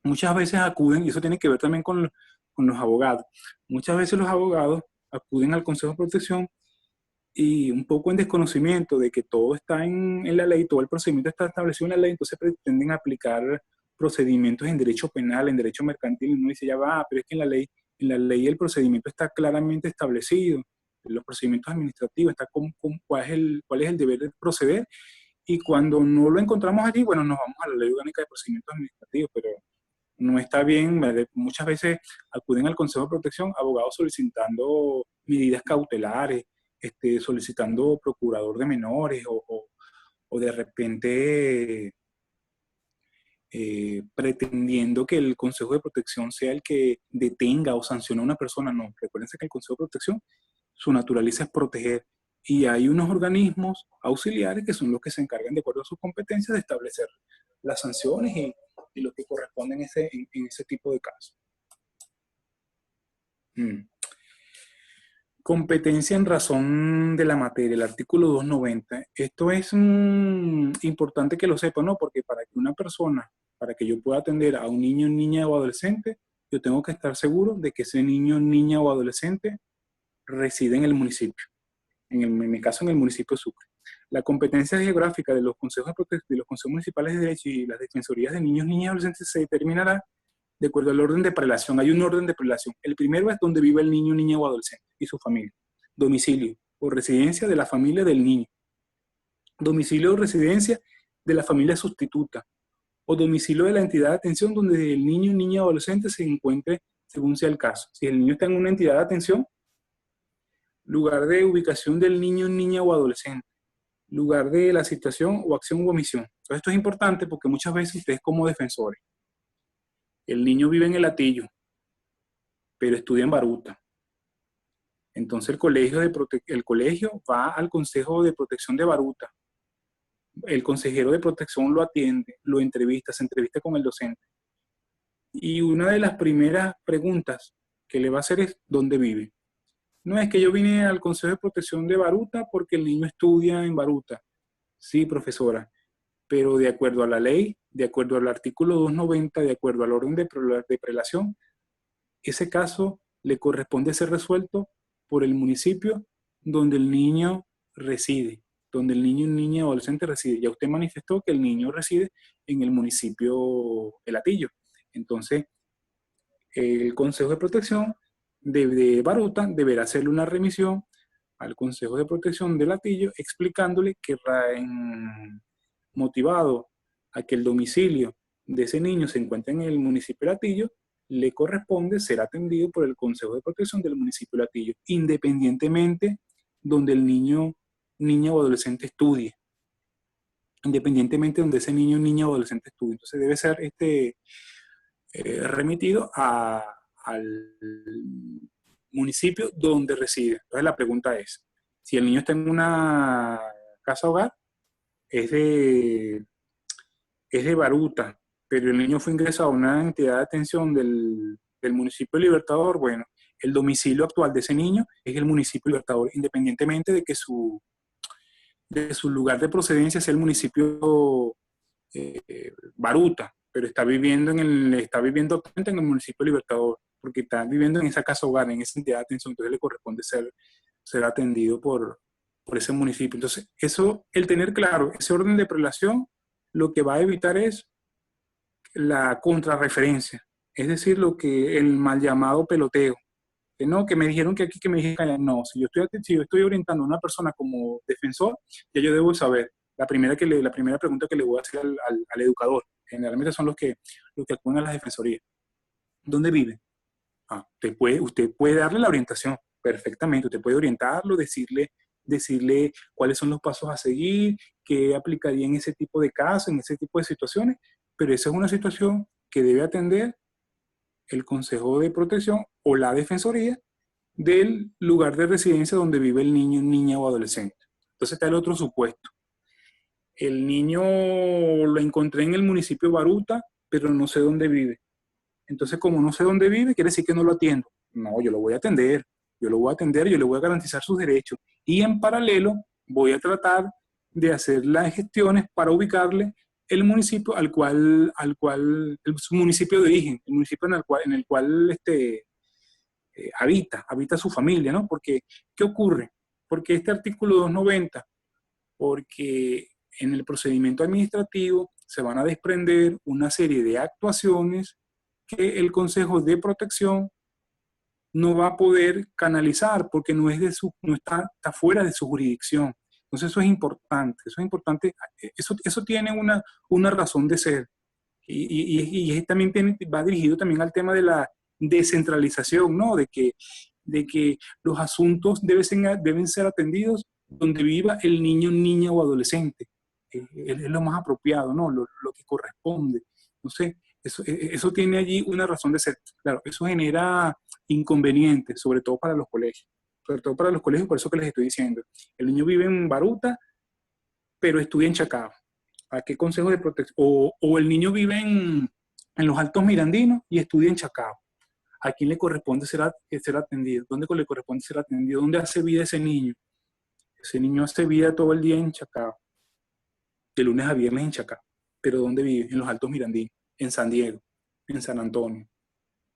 muchas veces acuden, y eso tiene que ver también con los abogados, muchas veces los abogados acuden al Consejo de Protección y un poco en desconocimiento de que todo está en la ley, todo el procedimiento está establecido en la ley, entonces pretenden aplicar procedimientos en derecho penal, en derecho mercantil, y uno dice, ya va, pero es que en la ley el procedimiento está claramente establecido, en los procedimientos administrativos está cuál es el deber de proceder, y cuando no lo encontramos allí, bueno, nos vamos a la Ley Orgánica de Procedimientos Administrativos, pero no está bien, ¿vale? Muchas veces acuden al Consejo de Protección abogados solicitando medidas cautelares, solicitando procurador de menores o de repente pretendiendo que el Consejo de Protección sea el que detenga o sancione a una persona. No, recuérdense que el Consejo de Protección, su naturaleza es proteger. Y hay unos organismos auxiliares que son los que se encargan, de acuerdo a sus competencias, de establecer las sanciones y lo que corresponde en ese tipo de casos. Competencia en razón de la materia, el artículo 290. Esto es importante que lo sepa, ¿no? Porque para que una persona, para que yo pueda atender a un niño, niña o adolescente, yo tengo que estar seguro de que ese niño, niña o adolescente reside en el municipio. En mi caso, en el municipio de Sucre. La competencia geográfica de los consejos de los consejos municipales de derecho y las defensorías de niños, niñas y adolescentes se determinará de acuerdo al orden de prelación. Hay un orden de prelación. El primero es donde vive el niño, niña o adolescente y su familia. Domicilio o residencia de la familia del niño. Domicilio o residencia de la familia sustituta. O domicilio de la entidad de atención donde el niño, niña o adolescente se encuentre según sea el caso. Si el niño está en una entidad de atención, lugar de ubicación del niño, niña o adolescente. Lugar de la situación o acción o omisión. Entonces, esto es importante porque muchas veces ustedes como defensores, el niño vive en El Hatillo, pero estudia en Baruta. Entonces el colegio va al Consejo de Protección de Baruta. El consejero de protección lo atiende, lo entrevista, se entrevista con el docente. Y una de las primeras preguntas que le va a hacer es ¿dónde vive? No es que yo vine al Consejo de Protección de Baruta porque el niño estudia en Baruta. Sí, profesora, pero de acuerdo a la ley, de acuerdo al artículo 290, de acuerdo al orden de prelación, ese caso le corresponde ser resuelto por el municipio donde el niño reside, donde el niño, niña o adolescente reside. Ya usted manifestó que el niño reside en el municipio El Hatillo. Entonces, el Consejo de Protección de Baruta deberá hacerle una remisión al Consejo de Protección del Hatillo explicándole que motivado a que el domicilio de ese niño se encuentre en el municipio de Hatillo, le corresponde ser atendido por el Consejo de Protección del municipio de Hatillo, independientemente donde el niño, niña o adolescente estudie. Independientemente donde ese niño, niña o adolescente estudie. Entonces debe ser remitido al municipio donde reside. Entonces la pregunta es, si el niño está en una casa hogar, es de Baruta, pero el niño fue ingresado a una entidad de atención del municipio Libertador, bueno, el domicilio actual de ese niño es el municipio Libertador, independientemente de que su lugar de procedencia sea el municipio Baruta, pero está viviendo actualmente en el municipio Libertador, porque está viviendo en esa casa hogar, en esa entidad de atención, entonces le corresponde ser atendido por ese municipio. Entonces, el tener claro ese orden de prelación, lo que va a evitar es la contrarreferencia, es decir, el mal llamado peloteo. Que no, que me dijeron que aquí, que me dijeron allá. No, si yo estoy orientando a una persona como defensor, ya yo debo saber. La primera pregunta que le voy a hacer al educador, generalmente son los que acuden a las defensorías. ¿Dónde vive? Usted puede darle la orientación perfectamente, usted puede orientarlo, decirle cuáles son los pasos a seguir, qué aplicaría en ese tipo de casos, en ese tipo de situaciones, pero esa es una situación que debe atender el Consejo de Protección o la Defensoría del lugar de residencia donde vive el niño, niña o adolescente. Entonces está el otro supuesto. El niño lo encontré en el municipio de Baruta, pero no sé dónde vive. Entonces, como no sé dónde vive, quiere decir que no lo atiendo. No, yo lo voy a atender, yo le voy a garantizar sus derechos. Y en paralelo, voy a tratar de hacer las gestiones para ubicarle el municipio su municipio de origen, el municipio en el cual habita su familia, ¿no? Porque, ¿qué ocurre? Porque este artículo 290, porque en el procedimiento administrativo se van a desprender una serie de actuaciones que el Consejo de Protección no va a poder canalizar porque no está fuera de su jurisdicción. Entonces eso es importante, eso tiene una razón de ser y también va dirigido también al tema de la descentralización, ¿no? De que de que los asuntos deben ser atendidos donde viva el niño, niña o adolescente. Es lo más apropiado, ¿no? Lo que corresponde. No sé, eso tiene allí una razón de ser. Claro, eso genera inconvenientes, sobre todo para los colegios. Sobre todo para los colegios, por eso que les estoy diciendo. El niño vive en Baruta, pero estudia en Chacao. ¿A qué consejo de protección? O el niño vive en los Altos Mirandinos y estudia en Chacao. ¿A quién le corresponde ser atendido? ¿Dónde le corresponde ser atendido? ¿Dónde hace vida ese niño? Ese niño hace vida todo el día en Chacao, de lunes a viernes en Chacao. ¿Pero dónde vive? En los Altos Mirandinos, en San Diego, en San Antonio.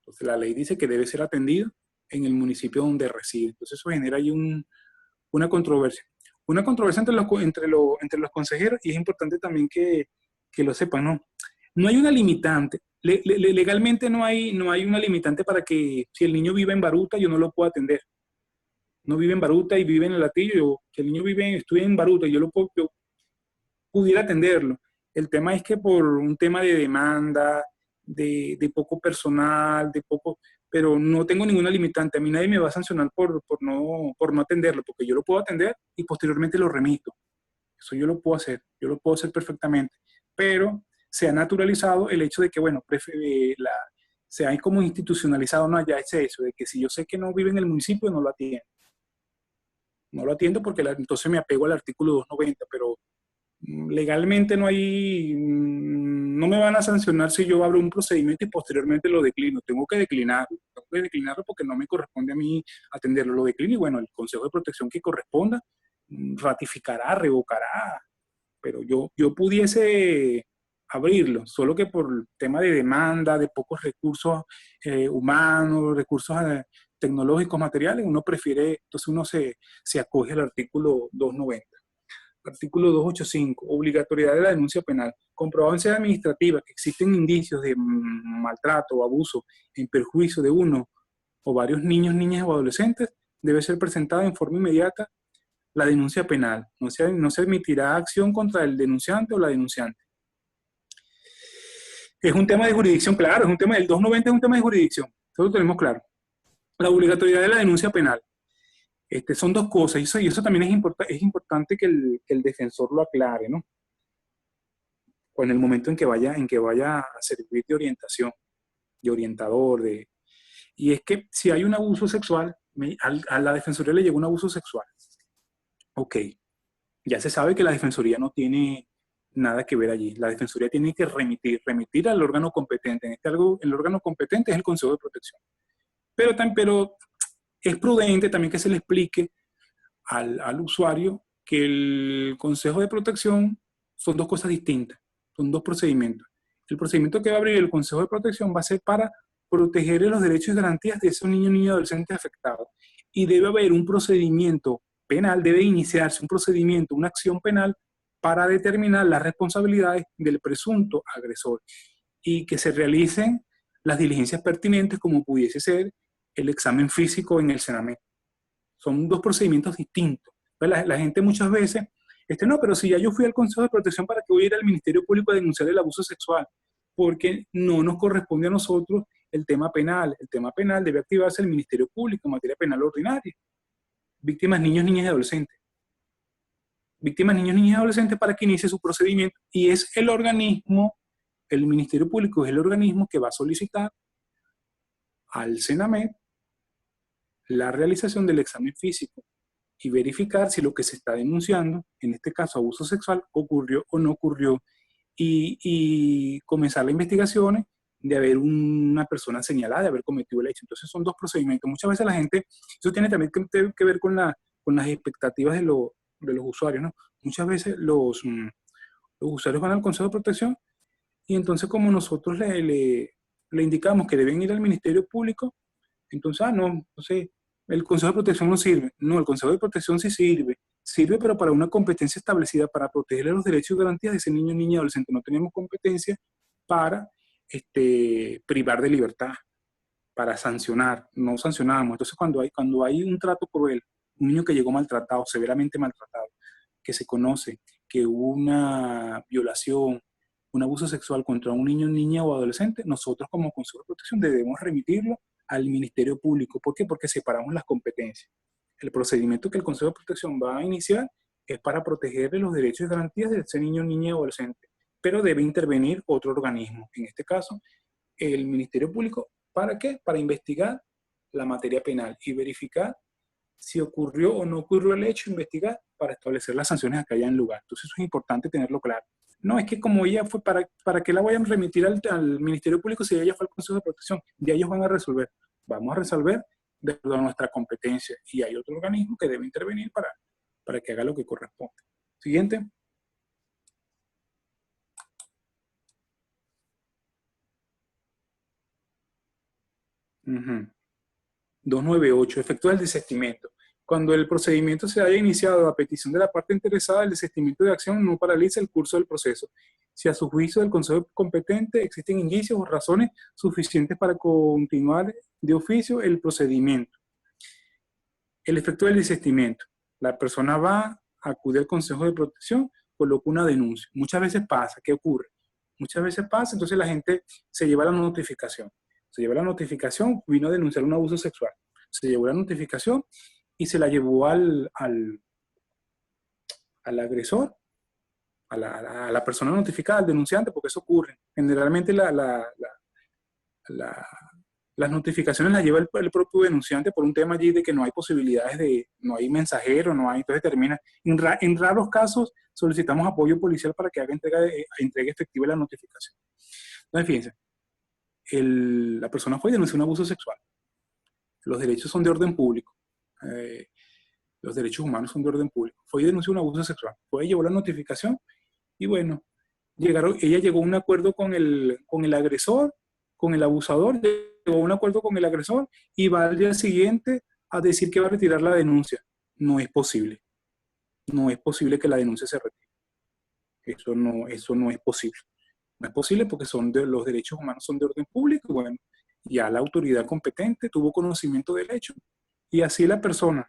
Entonces la ley dice que debe ser atendido en el municipio donde reside. Entonces eso genera ahí una controversia. Una controversia entre los consejeros, y es importante también que lo sepan, ¿no? No hay una limitante. Legalmente no hay una limitante para que si el niño vive en Baruta, yo no lo puedo atender. No vive en Baruta y vive en el Latillo. Si el niño estudia en Baruta, yo pudiera atenderlo. El tema es que por un tema de demanda, de poco personal, pero no tengo ninguna limitante. A mí nadie me va a sancionar por no atenderlo, porque yo lo puedo atender y posteriormente lo remito. Eso yo lo puedo hacer perfectamente. Pero se ha naturalizado el hecho de que, bueno, se ha como institucionalizado, no, ya ese eso, de que si yo sé que no vive en el municipio, no lo atiendo. No lo atiendo porque entonces me apego al artículo 290, pero legalmente no me van a sancionar si yo abro un procedimiento y posteriormente lo declino. Tengo que declinarlo porque no me corresponde a mí atenderlo. Lo declino y bueno, el Consejo de Protección que corresponda ratificará, revocará, pero yo pudiese abrirlo, solo que por tema de demanda, de pocos recursos humanos, recursos tecnológicos, materiales, entonces uno se acoge al artículo 290. Artículo 285, obligatoriedad de la denuncia penal. Comprobado en sede administrativa que existen indicios de maltrato o abuso en perjuicio de uno o varios niños, niñas o adolescentes, debe ser presentada en forma inmediata la denuncia penal. No se admitirá acción contra el denunciante o la denunciante. Es un tema de jurisdicción, claro, el 290 es un tema de jurisdicción, eso lo tenemos claro. La obligatoriedad de la denuncia penal. Son dos cosas, y eso también es importante que el defensor lo aclare, ¿no? O en el momento en que vaya a servir de orientación, de orientador, y es que si hay un abuso sexual, a la defensoría le llegó un abuso sexual. Ok, ya se sabe que la defensoría no tiene nada que ver allí. La defensoría tiene que remitir al órgano competente. El órgano competente es el Consejo de Protección. Pero es prudente también que se le explique al usuario que el Consejo de Protección son dos cosas distintas, son dos procedimientos. El procedimiento que va a abrir el Consejo de Protección va a ser para proteger los derechos y garantías de esos niños, niñas y adolescentes afectados. Y debe haber un procedimiento penal, debe iniciarse un procedimiento, una acción penal para determinar las responsabilidades del presunto agresor y que se realicen las diligencias pertinentes como pudiese ser el examen físico en el Sename. Son dos procedimientos distintos. La gente muchas veces, no, pero si ya yo fui al Consejo de Protección, ¿para qué voy a ir al Ministerio Público a denunciar el abuso sexual? Porque no nos corresponde a nosotros el tema penal. El tema penal debe activarse el Ministerio Público en materia penal ordinaria. Víctimas, niños, niñas y adolescentes. Víctimas, niños, niñas y adolescentes para que inicie su procedimiento. Y es el Ministerio Público es el organismo que va a solicitar al Sename la realización del examen físico y verificar si lo que se está denunciando, en este caso abuso sexual, ocurrió o no ocurrió, y comenzar las investigaciones de haber una persona señalada, de haber cometido el hecho. Entonces son dos procedimientos. Muchas veces la gente, eso tiene también que ver con las expectativas de los usuarios, ¿no? Muchas veces los usuarios van al Consejo de Protección y entonces como nosotros le indicamos que deben ir al Ministerio Público, entonces, no sé, el Consejo de Protección no sirve. No, el Consejo de Protección sí sirve, pero para una competencia establecida para proteger los derechos y garantías de ese niño, niña y adolescente. No tenemos competencia para privar de libertad, para sancionar. No sancionamos. Entonces, cuando hay un trato cruel, un niño que llegó maltratado, severamente maltratado, que se conoce que hubo una violación, un abuso sexual contra un niño, niña o adolescente, nosotros como Consejo de Protección debemos remitirlo al Ministerio Público. ¿Por qué? Porque separamos las competencias. El procedimiento que el Consejo de Protección va a iniciar es para protegerle los derechos y garantías de ese niño, niña o adolescente, pero debe intervenir otro organismo, en este caso, el Ministerio Público. ¿Para qué? Para investigar la materia penal y verificar si ocurrió o no ocurrió el hecho, investigar para establecer las sanciones a que haya en lugar. Entonces eso es importante tenerlo claro. No, es que como ella fue, ¿para qué la vayan a remitir al Ministerio Público si ella fue al Consejo de Protección? Ya ellos van a resolver. Vamos a resolver de acuerdo a nuestra competencia. Y hay otro organismo que debe intervenir para que haga lo que corresponde. Siguiente. Uh-huh. 298. Efectúa el desistimiento. Cuando el procedimiento se haya iniciado a petición de la parte interesada, el desistimiento de acción no paraliza el curso del proceso. Si a su juicio del Consejo competente existen indicios o razones suficientes para continuar de oficio el procedimiento. El efecto del desistimiento. La persona va, acude al Consejo de Protección, coloca una denuncia. Muchas veces pasa. ¿Qué ocurre? Muchas veces pasa, entonces la gente se lleva la notificación. Se lleva la notificación, vino a denunciar un abuso sexual. Se llevó la notificación y se la llevó al agresor, a la persona notificada, al denunciante, porque eso ocurre. Generalmente las notificaciones las lleva el propio denunciante por un tema allí de que no hay posibilidades no hay mensajero, no hay, entonces termina. En raros casos solicitamos apoyo policial para que haga entrega efectiva de la notificación. Entonces, fíjense, la persona fue y denunció un abuso sexual. Los derechos son de orden público. Los derechos humanos son de orden público. Fue y denunció un abuso sexual. Fue y llevó la notificación y bueno, ella llegó a un acuerdo con el agresor, con el abusador, llegó a un acuerdo con el agresor y va al día siguiente a decir que va a retirar la denuncia. No es posible. No es posible que la denuncia se retire. Eso no es posible. No es posible porque los derechos humanos son de orden público y bueno, ya la autoridad competente tuvo conocimiento del hecho y así la persona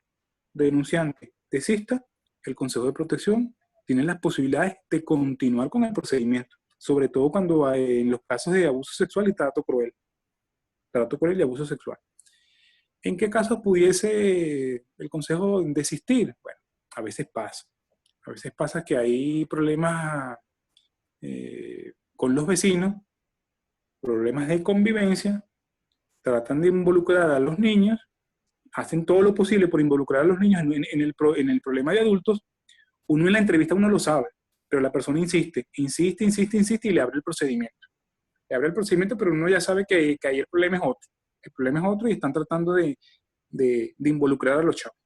denunciante desista, el Consejo de Protección tiene las posibilidades de continuar con el procedimiento, sobre todo cuando en los casos de abuso sexual y trato cruel y abuso sexual. ¿En qué casos pudiese el Consejo desistir? Bueno, a veces pasa. A veces pasa que hay problemas con los vecinos, problemas de convivencia, tratan de involucrar a los niños, hacen todo lo posible por involucrar a los niños en el problema de adultos. Uno en la entrevista uno lo sabe, pero la persona insiste y le abre el procedimiento. Le abre el procedimiento, pero uno ya sabe que ahí el problema es otro. El problema es otro y están tratando de involucrar a los chavos.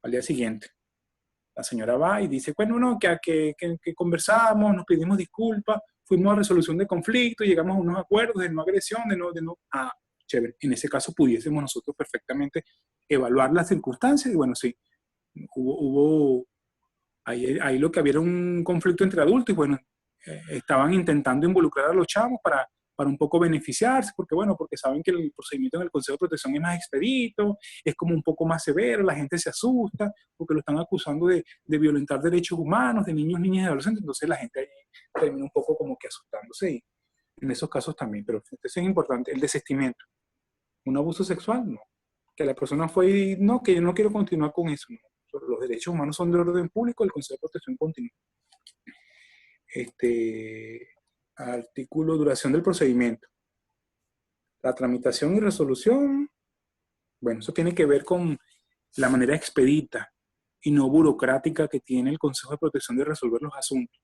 Al día siguiente, la señora va y dice, bueno, no, que conversamos, nos pedimos disculpas, fuimos a resolución de conflicto, llegamos a unos acuerdos de no agresión, de no. Chévere. En ese caso pudiésemos nosotros perfectamente evaluar las circunstancias y bueno, sí, hubo ahí lo que había era un conflicto entre adultos y bueno, estaban intentando involucrar a los chavos para un poco beneficiarse, porque saben que el procedimiento en el Consejo de Protección es más expedito, es como un poco más severo, la gente se asusta, porque lo están acusando de violentar derechos humanos, de niños, niñas y adolescentes, entonces la gente ahí termina un poco como que asustándose y en esos casos también, pero eso es importante, el desistimiento. Un abuso sexual, no. Que la persona fue y no, que yo no quiero continuar con eso, no. Los derechos humanos son de orden público, el Consejo de Protección continúa. Artículo, duración del procedimiento. La tramitación y resolución, bueno, eso tiene que ver con la manera expedita y no burocrática que tiene el Consejo de Protección de resolver los asuntos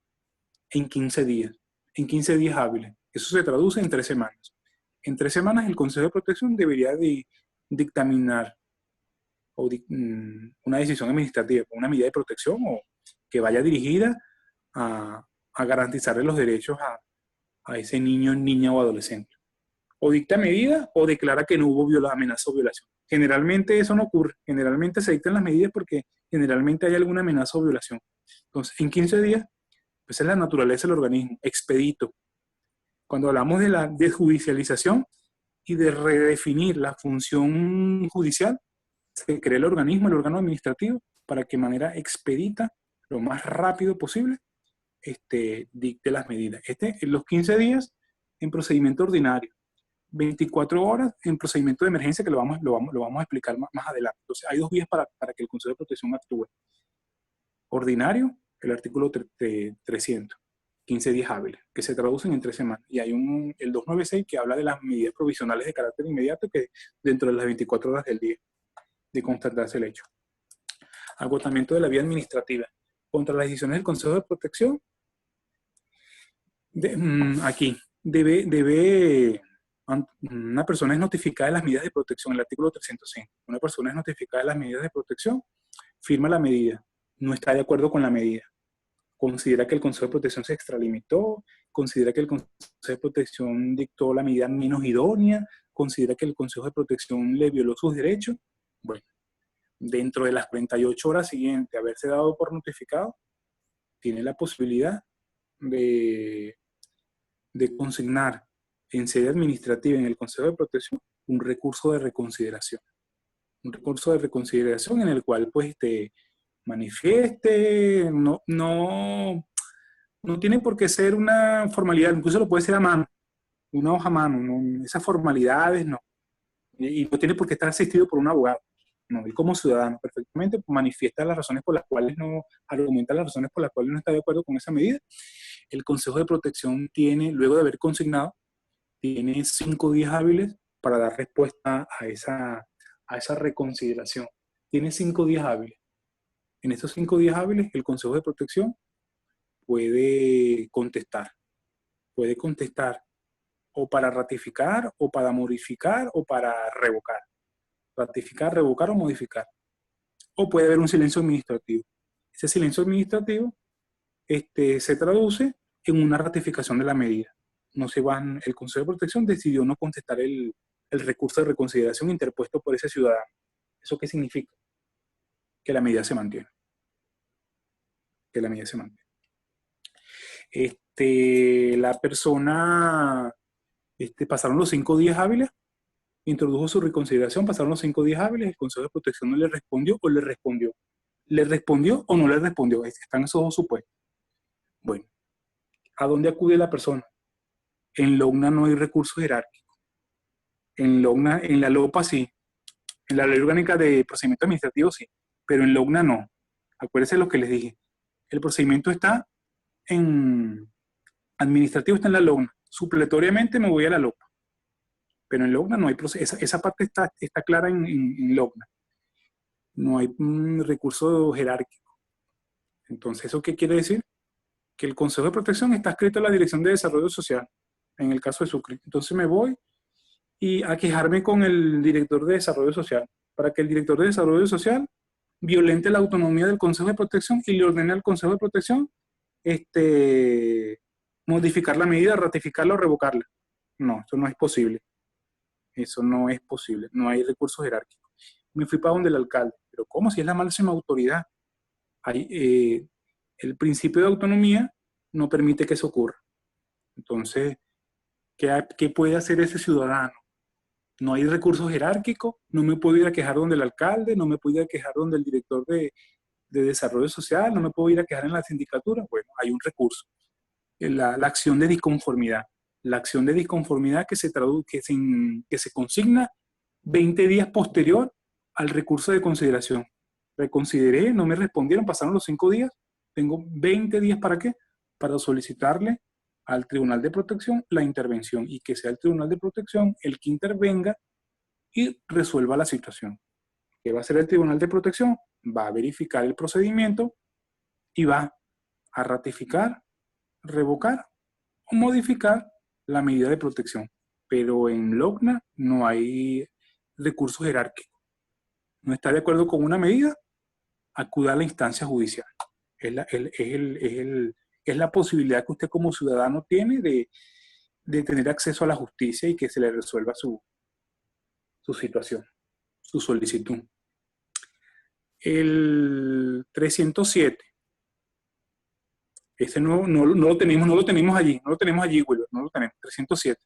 en 15 días, en 15 días hábiles. Eso se traduce en 3 semanas. En 3 semanas el Consejo de Protección debería dictaminar una decisión administrativa, una medida de protección o que vaya dirigida a garantizarle los derechos a ese niño, niña o adolescente. O dicta medida o declara que no hubo amenaza o violación. Generalmente eso no ocurre. Generalmente se dictan las medidas porque generalmente hay alguna amenaza o violación. Entonces, en 15 días, pues es la naturaleza del organismo, expedito. Cuando hablamos de la desjudicialización y de redefinir la función judicial, se crea el órgano administrativo, para que de manera expedita, lo más rápido posible, dicte las medidas. En los 15 días, en procedimiento ordinario. 24 horas en procedimiento de emergencia, que lo vamos a explicar más adelante. Entonces, hay 2 vías para que el Consejo de Protección actúe. Ordinario, el artículo 300, 15 días hábiles, que se traducen en 3 semanas. Y hay el 296 que habla de las medidas provisionales de carácter inmediato, que dentro de las 24 horas del día de constatarse el hecho. Agotamiento de la vía administrativa. Contra las decisiones del Consejo de Protección, aquí, una persona es notificada de las medidas de protección, el artículo 305. Una persona es notificada de las medidas de protección, firma la medida, no está de acuerdo con la medida, considera que el Consejo de Protección se extralimitó, considera que el Consejo de Protección dictó la medida menos idónea, considera que el Consejo de Protección le violó sus derechos. Bueno, dentro de las 48 horas siguientes a haberse dado por notificado, tiene la posibilidad de consignar en sede administrativa en el Consejo de Protección un recurso de reconsideración. Un recurso de reconsideración en el cual pues manifieste, no tiene por qué ser una formalidad, incluso lo puede ser a mano, una hoja a mano, no, esas formalidades no. Y no tiene por qué estar asistido por un abogado. No, él como ciudadano perfectamente manifiesta las razones por las cuales no, argumenta las razones por las cuales no está de acuerdo con esa medida. El Consejo de Protección tiene, luego de haber consignado, tiene 5 días hábiles para dar respuesta a esa reconsideración. Tiene 5 días hábiles. En estos 5 días hábiles, el Consejo de Protección puede contestar. Puede contestar o para ratificar, o para modificar, o para revocar. Ratificar, revocar o modificar. O puede haber un silencio administrativo. Ese silencio administrativo se traduce en una ratificación de la medida. El Consejo de Protección decidió no contestar el recurso de reconsideración interpuesto por ese ciudadano. ¿Eso qué significa? Que la medida se mantiene. Que la medida se mantiene. La persona, pasaron los 5 días hábiles, introdujo su reconsideración, pasaron los 5 días hábiles, el Consejo de Protección no le respondió o le respondió. ¿Le respondió o no le respondió? Están esos 2 supuestos. Bueno, ¿a dónde acude la persona? En LOGNA no hay recurso jerárquico. En la LOPA sí. En la Ley Orgánica de Procedimiento Administrativo sí. Pero en LOGNA no. Acuérdense lo que les dije. El procedimiento está administrativo está en la LOGNA. Supletoriamente me voy a la LOPA. Pero en LOGNA no hay proceso. Esa parte está clara en LOGNA. No hay recurso jerárquico. Entonces, ¿eso qué quiere decir? Que el Consejo de Protección está adscrito a la Dirección de Desarrollo Social, en el caso de Sucre. Entonces me voy a quejarme con el director de Desarrollo Social, para que el director de Desarrollo Social violente la autonomía del Consejo de Protección y le ordene al Consejo de Protección modificar la medida, ratificarla o revocarla. No, eso no es posible. Eso no es posible. No hay recursos jerárquicos. Me fui para donde el alcalde. Pero ¿cómo? Si es la máxima autoridad. El principio de autonomía no permite que eso ocurra. Entonces, ¿qué puede hacer ese ciudadano? No hay recursos jerárquicos, no me puedo ir a quejar donde el alcalde, no me puedo ir a quejar donde el director de desarrollo social, no me puedo ir a quejar en la sindicatura. Bueno, hay un recurso. La acción de disconformidad. La acción de disconformidad que se consigna 20 días posterior al recurso de consideración. Reconsideré, no me respondieron, pasaron los 5 días, tengo 20 días ¿para qué? Para solicitarle al Tribunal de Protección la intervención y que sea el Tribunal de Protección el que intervenga y resuelva la situación. ¿Qué va a hacer el Tribunal de Protección? Va a verificar el procedimiento y va a ratificar, revocar o modificar la medida de protección. Pero en LOGNA no hay recursos jerárquicos. No está de acuerdo con una medida, acuda a la instancia judicial. Es la posibilidad que usted como ciudadano tiene de tener acceso a la justicia y que se le resuelva su situación, su solicitud. El 307. Ese no lo tenemos allí, Wilber, no lo tenemos. 307.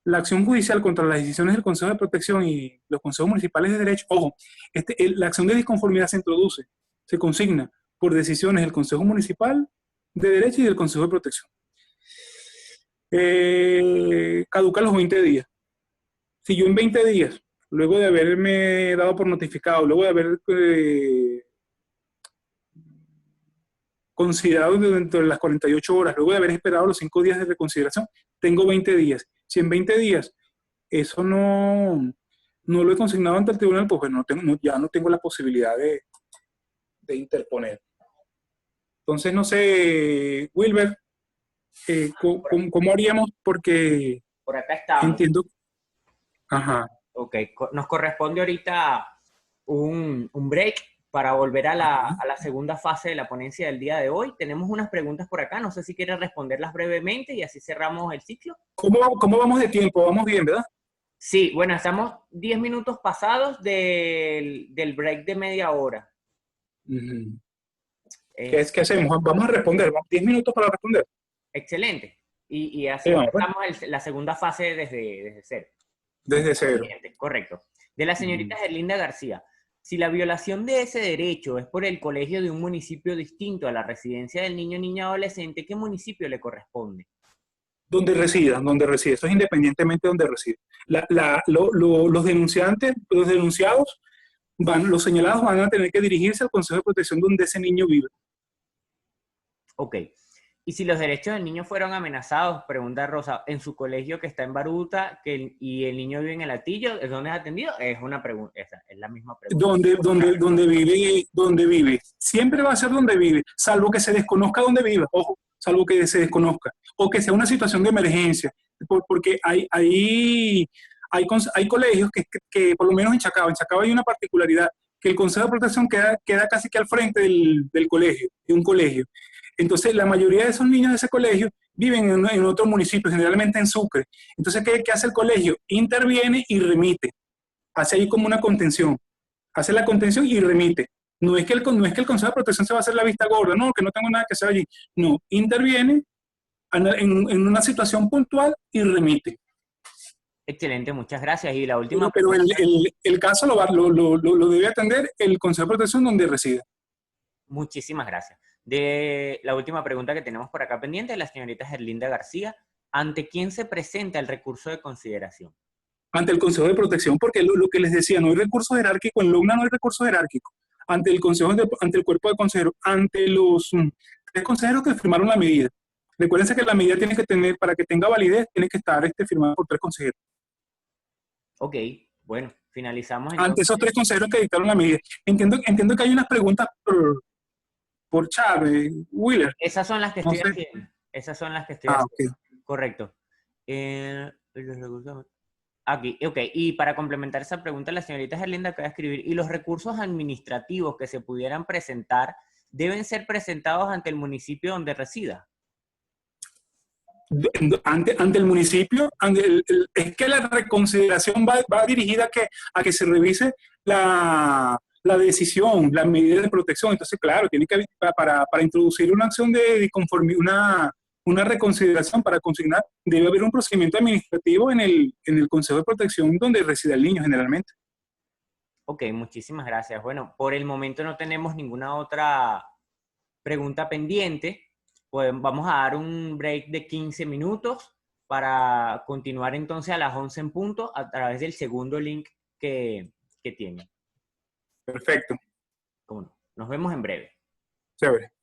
La acción judicial contra las decisiones del Consejo de Protección y los consejos municipales de derecho, ojo, la acción de disconformidad se introduce, se consigna por decisiones del Consejo Municipal de Derecho y del Consejo de Protección. Caduca los 20 días. Si yo en 20 días, luego de haberme dado por notificado, luego de haber considerado dentro de las 48 horas, luego de haber esperado los 5 días de reconsideración, tengo 20 días. Si en 20 días eso no lo he consignado ante el tribunal, pues bueno, ya no tengo la posibilidad de interponer. Entonces, no sé, Wilber, ¿cómo haríamos? Porque Por acá estamos. entiendo. Ajá. Ok, nos corresponde ahorita un break para volver a la segunda fase de la ponencia del día de hoy. Tenemos unas preguntas por acá, no sé si quieres responderlas brevemente y así cerramos el ciclo. ¿Cómo vamos de tiempo? Vamos bien, ¿verdad? Sí, bueno, estamos 10 minutos pasados del break de media hora. Uh-huh. ¿Qué hacemos? Vamos a responder, 10 minutos para responder. Excelente. Y así empezamos la segunda fase desde cero. Desde cero. Correcto. De la señorita Gerlinda García. Si la violación de ese derecho es por el colegio de un municipio distinto a la residencia del niño, niña, adolescente, ¿qué municipio le corresponde? Donde resida. Eso es independientemente de donde reside. Los denunciados, los señalados van a tener que dirigirse al Consejo de Protección donde ese niño vive. Ok. Y si los derechos del niño fueron amenazados, pregunta Rosa, en su colegio que está en Baruta y el niño vive en el Hatillo, ¿es donde es atendido? Es una pregunta, esa es la misma pregunta. Donde vive. Siempre va a ser donde vive, salvo que se desconozca donde vive, ojo, salvo que se desconozca, o que sea una situación de emergencia, porque hay colegios que, por lo menos en Chacao hay una particularidad, que el Consejo de Protección queda casi que al frente del colegio, de un colegio. Entonces, la mayoría de esos niños de ese colegio viven en otro municipio, generalmente en Sucre. Entonces, ¿qué hace el colegio? Interviene y remite. Hace ahí como una contención. Hace la contención y remite. No es que el Consejo de Protección se va a hacer la vista gorda, no, que no tengo nada que hacer allí. No, interviene en una situación puntual y remite. Excelente, muchas gracias. Y la última pero el caso lo debe atender el Consejo de Protección donde reside. Muchísimas gracias. De la última pregunta que tenemos por acá pendiente, la señorita Gerlinda García, ¿ante quién se presenta el recurso de consideración? Ante el Consejo de Protección, porque lo que les decía, no hay recurso jerárquico, en LOGNA no hay recurso jerárquico. Ante el cuerpo de consejeros, ante los 3 consejeros que firmaron la medida. Recuérdense que la medida tiene que tener, para que tenga validez, tiene que estar firmada por 3 consejeros. Ok, bueno, finalizamos entonces. Ante esos 3 consejeros que dictaron la medida. Entiendo que hay unas preguntas por chat, Willer. Esas son las que estoy haciendo. Esas son las que estoy haciendo. Okay. Correcto. Aquí, ok. Y para complementar esa pregunta, la señorita Gerlinda acaba de escribir, ¿y los recursos administrativos que se pudieran presentar deben ser presentados ante el municipio donde resida? Ante el municipio, es que la reconsideración va dirigida a que se revise la decisión, la medida de protección. Entonces, claro, tiene que para introducir una acción de conformidad, una reconsideración para consignar, debe haber un procedimiento administrativo en el Consejo de Protección donde reside el niño generalmente. Ok, muchísimas gracias. Bueno, por el momento no tenemos ninguna otra pregunta pendiente. Pues vamos a dar un break de 15 minutos para continuar entonces a las 11 en punto a través del segundo link que tiene. Perfecto. ¿Cómo no? Nos vemos en breve. Chévere.